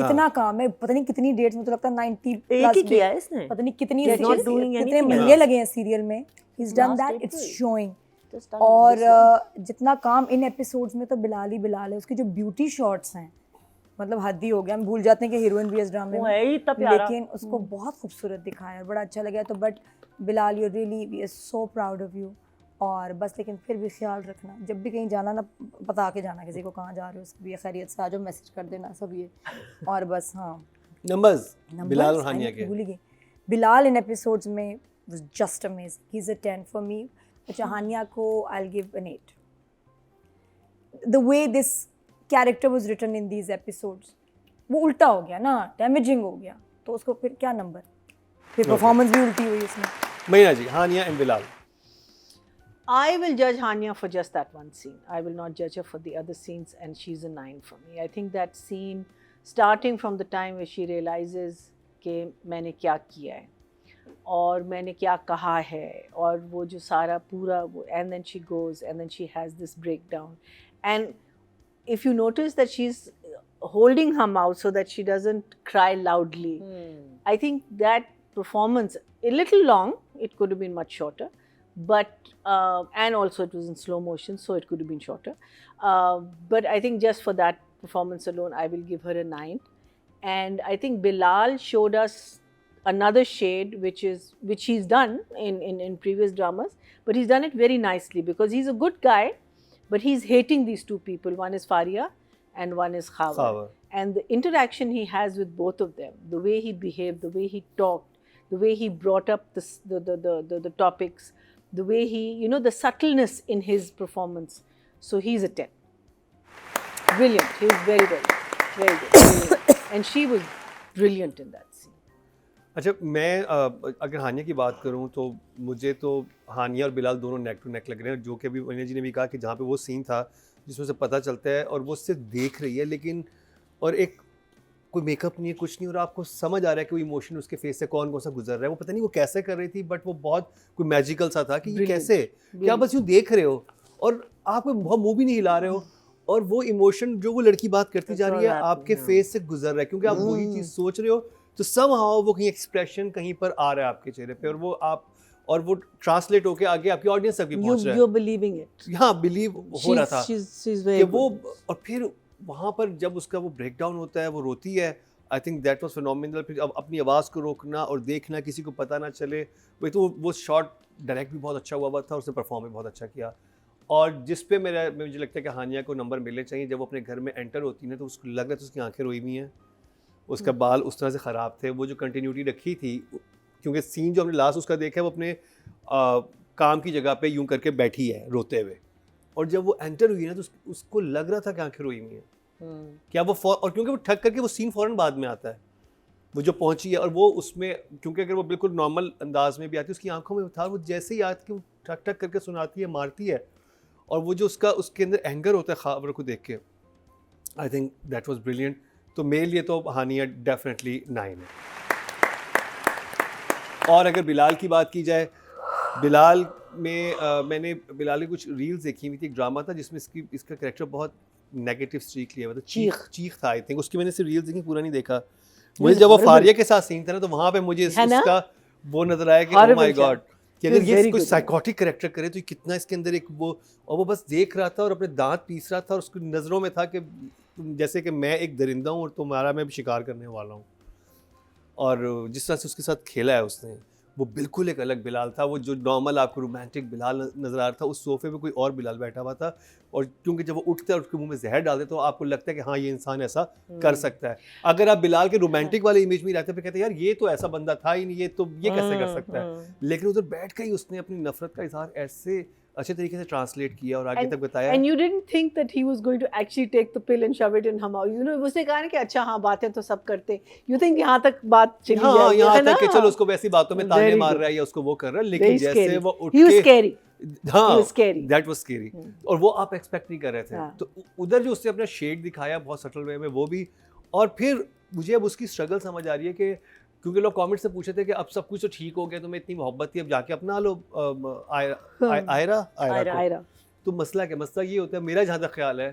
हाँ। इतना काम है, पता नहीं कितनी डेट्स में, तो लगता है 90 एक प्लस ही किया है इसने, पता नहीं कितनी He's not doing कितने anything महीने else. लगे हैं सीरियल में, he's done Last that, it's April. showing। Just done और this one. जितना काम इन एपिसोड्स में तो बिलाल ही बिलाल है, उसकी जो ब्यूटी शॉट्स हैं, मतलब हद ही हो गया, हम भूल जाते हैं कि हीरोइन भी है इस ड्रामे वो में, है ही इतना प्यारा। लेकिन उसको बहुत खूबसूरत दिखाया है, बड़ा अच्छा लगा। तो but Bilal, you really, we are so proud of you. और बस लेकिन फिर भी ख्याल रखना, जब भी कहीं जाना ना, बता के जाना किसी को कहाँ जा रहे हो, सब ये खैरियत से आ जाओ, मैसेज कर देना सब ये। और बस हाँ, नंबर्स Numbers, बिलाल और I हानिया know, के भूल ही गई। बिलाल इन एपिसोड्स में was just amazing. He's a 10 for me. अच्छा, हानिया को I'll give an 8. The way this character was written in these episodes, वो उल्टा हो गया ना, डैमेजिंग हो गया, तो उसको फिर क्या नंबर, फिर परफॉर्मेंस भी उल्टी हुई उसमें। महीना जी, Hania and Bilal. I will judge Hania for just that one scene. I will not judge her for the other scenes, and she's a 9 for me. I think that scene, starting from the time where she realizes कि मैंने क्या किया है और मैंने क्या कहा है, और वो जो सारा पूरा वो, and then she goes and then she has this breakdown, and if you notice that she's holding her mouth so that she doesn't cry loudly. I think that performance, a little long, it could have been much shorter, but and also it was in slow motion, so it could have been shorter, but I think just for that performance alone I will give her a 9. And I think Bilal showed us another shade, which he's done in previous dramas, but he's done it very nicely, because he's a good guy, but he's hating these two people. One is Faria and one is Khawar. Khawar. And the interaction he has with both of them, the way he behaved, the way he talked, the way he brought up the topics, the way he, you know, the subtleness in his performance. So he's a 10. Brilliant. He was very, very good. Brilliant. And she was brilliant in that scene. अच्छा, मैं अगर हानिया की बात करूं तो मुझे तो हानिया और बिलाल दोनों नेक टू नेक लग रहे हैं, जो कि अभी वनीना जी ने भी कहा कि जहाँ पे वो सीन था जिसमें से पता चलता है और वो सिर्फ देख रही है, लेकिन और एक कोई मेकअप नहीं है, कुछ नहीं, और आपको समझ आ रहा है कि वो इमोशन उसके फेस से कौन कौन सा गुजर रहा है। वो पता नहीं वो कैसे कर रही थी, बट वो बहुत कोई मैजिकल सा था कि ये कैसे, क्या बस यूँ देख रहे हो और आप बहुत मुंह भी नहीं हिला रहे हो, और वो इमोशन जो वो लड़की बात करती जा रही है आपके फेस से गुजर रहा है, क्योंकि आप वही चीज़ सोच रहे हो, तो समहाउ वो कहीं एक्सप्रेशन कहीं पर आ रहा है आपके चेहरे पे, और वो आप और वो ट्रांसलेट होके आगे आपकी ऑडियंस तक भी पहुंच रहा है। You're believing it. हाँ, बिलीव हो रहा था She's कि very वो, good. और फिर वहाँ पर जब उसका वो ब्रेक डाउन होता है, वो रोती है, I think that was phenomenal. फिर अब अपनी आवाज़ को रोकना और देखना किसी को पता ना चले, वही तो वो शॉट डायरेक्ट भी बहुत अच्छा हुआ था, उसने परफॉर्म भी बहुत अच्छा किया। और जिस पे मुझे लगता है कि हानिया को नंबर मिलने चाहिए, जब वो अपने घर में एंटर होती है तो उसको लग रहा था उसकी आंखें रोई हुई हैं, उसका बाल उस तरह से ख़राब थे, वो जो कंटिन्यूटी रखी थी, क्योंकि सीन जो हमने लास्ट उसका देखा है वो अपने काम की जगह पे यूं करके बैठी है रोते हुए, और जब वो एंटर हुई ना तो उसको लग रहा था कि आंखें रोई हुई हैं। क्या वो और क्योंकि वो ठक करके वो सीन फ़ौरन बाद में आता है, वो जो पहुंची है, और वो उसमें क्योंकि अगर वो बिल्कुल नॉर्मल अंदाज में भी आती है, उसकी आंखों में था वो जैसे ही आती है वो ठक ठक करके सुनाती है, मारती है, और वो जो उसके अंदर एंगर होता है ख़ाबर को देख के, I think that was brilliant. तो मेरे लिए तो हानिया डेफिनेटली 9 है। और अगर बिलाल की बात की जाए, बिलाल में मैंने बिलाल की कुछ रील्स देखी हुई थी, एक ड्रामा था जिसमें इसका कैरेक्टर बहुत नेगेटिव स्ट्रीक लिया, मतलब चीख था आई थिंक, उसकी मैंने सिर्फ रील्स देखी, पूरा नहीं देखा। मुझे जब वो फारिया के साथ सीन था ना, तो वहाँ पे मुझे उसका वो नजर आया कि ओह माय गॉड, कि अगर ये कोई साइकोटिक कैरेक्टर करे तो कितना इसके अंदर एक वो, और वो बस देख रहा था और अपने दांत पीस रहा था, और उसकी नज़रों में था कि जैसे कि मैं एक दरिंदा हूँ और तुम्हारा मैं शिकार करने वाला हूँ। और जिस तरह से उसके साथ खेला है उसने, वो बिल्कुल एक अलग बिलाल था। वो जो नॉर्मल आपको रोमांटिक बिलाल नज़र आ रहा था, उस सोफे पे कोई और बिलाल बैठा हुआ था, और क्योंकि जब वो उठता है और उसके मुंह में जहर डालते तो आपको लगता है कि हाँ ये इंसान ऐसा कर सकता है। अगर आप बिलाल के रोमांटिक वाले इमेज में रहते फिर कहते हैं यार ये तो ऐसा बंदा था ही नहीं, ये कैसे कर सकता है। लेकिन उधर बैठ कर ही उसने अपनी नफरत का इजहार ऐसे अच्छे तरीके से ट्रांसलेट किया और आगे तक बताया। And you didn't think that he was going to actually take the pill and shove it in her mouth. You know, उसने कहा ना कि अच्छा हाँ बातें तो सब करते। You think यहाँ तक बात चली जाएगी, हाँ, यहाँ तक कि चलो उसको वैसी बातों में ताने मार रहा है या उसको वो कर रहा है, लेकिन जैसे वो उठ के, he was scary. हाँ, he was scary. that was scary. और वो आप एक्सपेक्ट नहीं कर रहे थे। तो उधर जो उसने अपना शेड दिखाया बहुत सटल वे में, वो भी, और फिर मुझे अब उसकी स्ट्रगल समझ आ रही है कि क्योंकि लोग कमेंट से पूछे थे कि अब सब कुछ तो ठीक हो गया, तुम्हें इतनी मोहब्बत थी, अब जाके अपना लो आयरा। तो मसला क्या, मसला ये होता है, मेरा जहाँ तक ख्याल है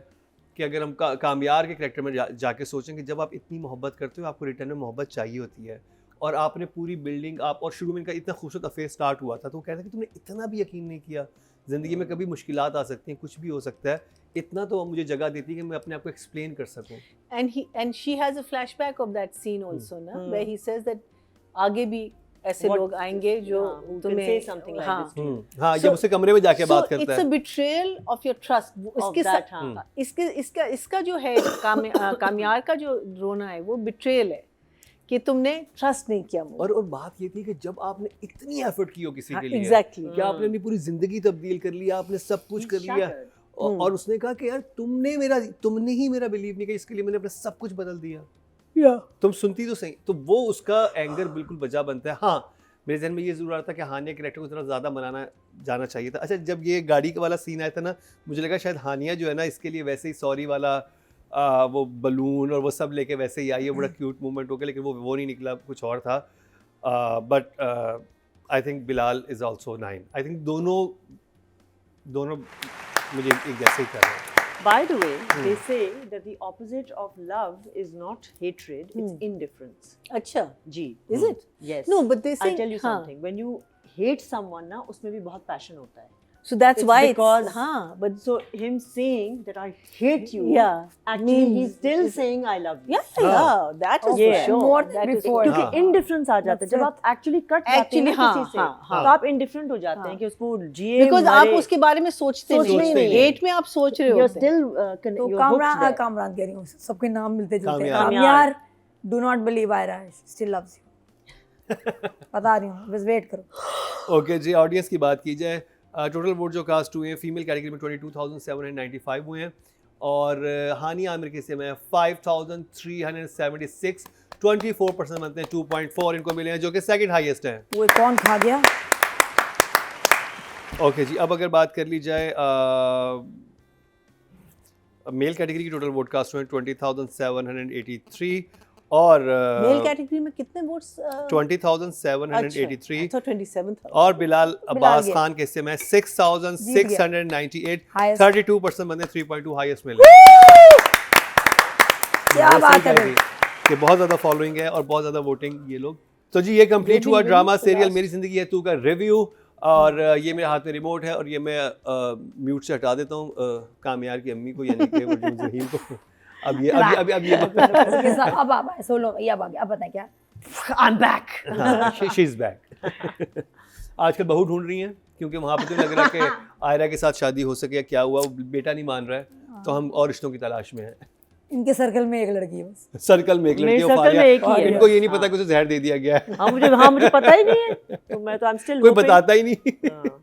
कि अगर हम कामयार के कैरेक्टर में जाके सोचें कि जब आप इतनी मोहब्बत करते हो आपको रिटर्न में मोहब्बत चाहिए होती है, और आपने पूरी बिल्डिंग आप, और शुरू में इनका इतना खूबसूरत अफेयर स्टार्ट हुआ था, तो वो कहते हैं कि तुमने इतना भी यकीन नहीं किया, ज़िंदगी में कभी मुश्किलात आ सकती हैं, कुछ भी हो सकता है, इतना तो मुझे जगह देती है कि मैं अपने आप को एक्सप्लेन कर सकूं। And she has a flashback of that scene also, ना, where he says that आगे भी ऐसे लोग आएंगे जो तुम्हें say something like this to you. हाँ, जब उसे कमरे में जाके बात करता है। It's a betrayal of your trust. इसका जो है कामयार का जो रोना है वो betrayal है कि तुमने ट्रस्ट नहीं किया मुझे। और बात ये थी कि जब आपने इतनी एफर्ट की हो किसी के लिए, एग्जैक्टली, कि आपने अपनी पूरी जिंदगी तब्दील कर लिया, आपने सब कुछ कर लिया, और उसने कहा कि यार तुमने ही मेरा बिलीव नहीं किया, इसके लिए मैंने अपना सब कुछ बदल दिया। तुम सुनती तो सही। तो वो उसका एंगर बिल्कुल बजा बनता है। हाँ, मेरे जहन में ये जरूर आ रहा था कि हानिया कैरेक्टर को इतना ज़्यादा बनाना जाना चाहिए था। अच्छा, जब ये गाड़ी वाला सीन आया था ना, मुझे लगा शायद हानिया जो है ना इसके लिए वैसे ही सॉरी वाला वो बलून और वो सब लेके वैसे ही आई है, बड़ा क्यूट मोमेंट हो गया, लेकिन वो नहीं निकला, कुछ और था। But I think Bilal is also 9। I think दोनों मुझे एक जैसे ही कर रहे हैं। By the way, they say that the opposite of love is not hatred, it's indifference. अच्छा, जी. Is it? Yes. No, but they say, I'll tell you something. When you hate someone ना, उसमें भी बहुत passion होता है. So that's why it's because हाँ, but so him saying that I hate you, yeah, actually means he's still saying I love you. yeah, that is Yeah. for sure. More than That is before. for क्योंकि sure. Indifference आ जाता है जब आप actually cut जाते हैं Actually, ना हाँ, किसी से हाँ, हाँ. तो आप इंडिफरेंट हो जाते हैं कि उसको जिए Because आप उसके बारे में सोचते सोचते नहीं, नहीं। हेट में आप सोच रहे you're होते हैं. still तो you're hooked there. कामरान कह रही हूँ, सबके नाम मिलते जुलते हैं. कामयार। कामयार, do not believe Ira still loves you. बता रही हूँ, बस वेट करो. ओके जी, ऑडियंस की बात की जाए, टोटल वोट जो कास्ट हुए हैं फीमेल कैटेगरी में 22,795 हुए हैं और हानी आमिर के से में 5,376, 24% बनते हैं, 2.4 इनको मिले हैं जो कि सेकंड हाईएस्ट हैं. वो कौन खा गया? ओके जी, अब अगर बात कर ली जाए मेल कैटेगरी की टोटल वोट कास्ट हुए हैं 20,783 और मेल कैटेगरी में कितने वोट्स? 20,783 अच्छा, 27,000. और बिलाल अब्बास गया। खान के हिस्से में 6,698, Highest. 32% बंदे 3.2 हाईएस्ट मिले. क्या वो बात सही है कह भाई. रही कि बहुत ज़्यादा फॉलोइंग है और बहुत ज़्यादा वोटिंग ये लोग. तो जी ये कंप्लीट हुआ ड्रामा सीरियल मेरी ज़िंदगी है तू का रिव्यू और ये मेरे हाथ में रिमोट है और ये मैं म्यूट से हटा देता हूँ कामयार की अम्मी को यानी कि वजूद ज़हीर को. अब ये उसके साथ अब आप सोलो ये अब आ गया. अब पता है क्या? I'm back. She is back. आजकल बहू ढूंढ रही हैं क्योंकि वहाँ पे तो लग रहा है कि आयरा के साथ शादी हो सके, क्या हुआ, वो बेटा नहीं मान रहा है, तो हम और रिश्तों की तलाश में हैं. इनके सर्कल में एक लड़की है बस. सर्कल में एक लड़की मेरे है, सर्कल में एक ही है. इनको ये नहीं पता कि उसे जहर दे दिया गया है. हाँ मुझे पता ही नहीं है तो मैं तो I'm still कोई hoping. बताता ही नहीं. हाँ.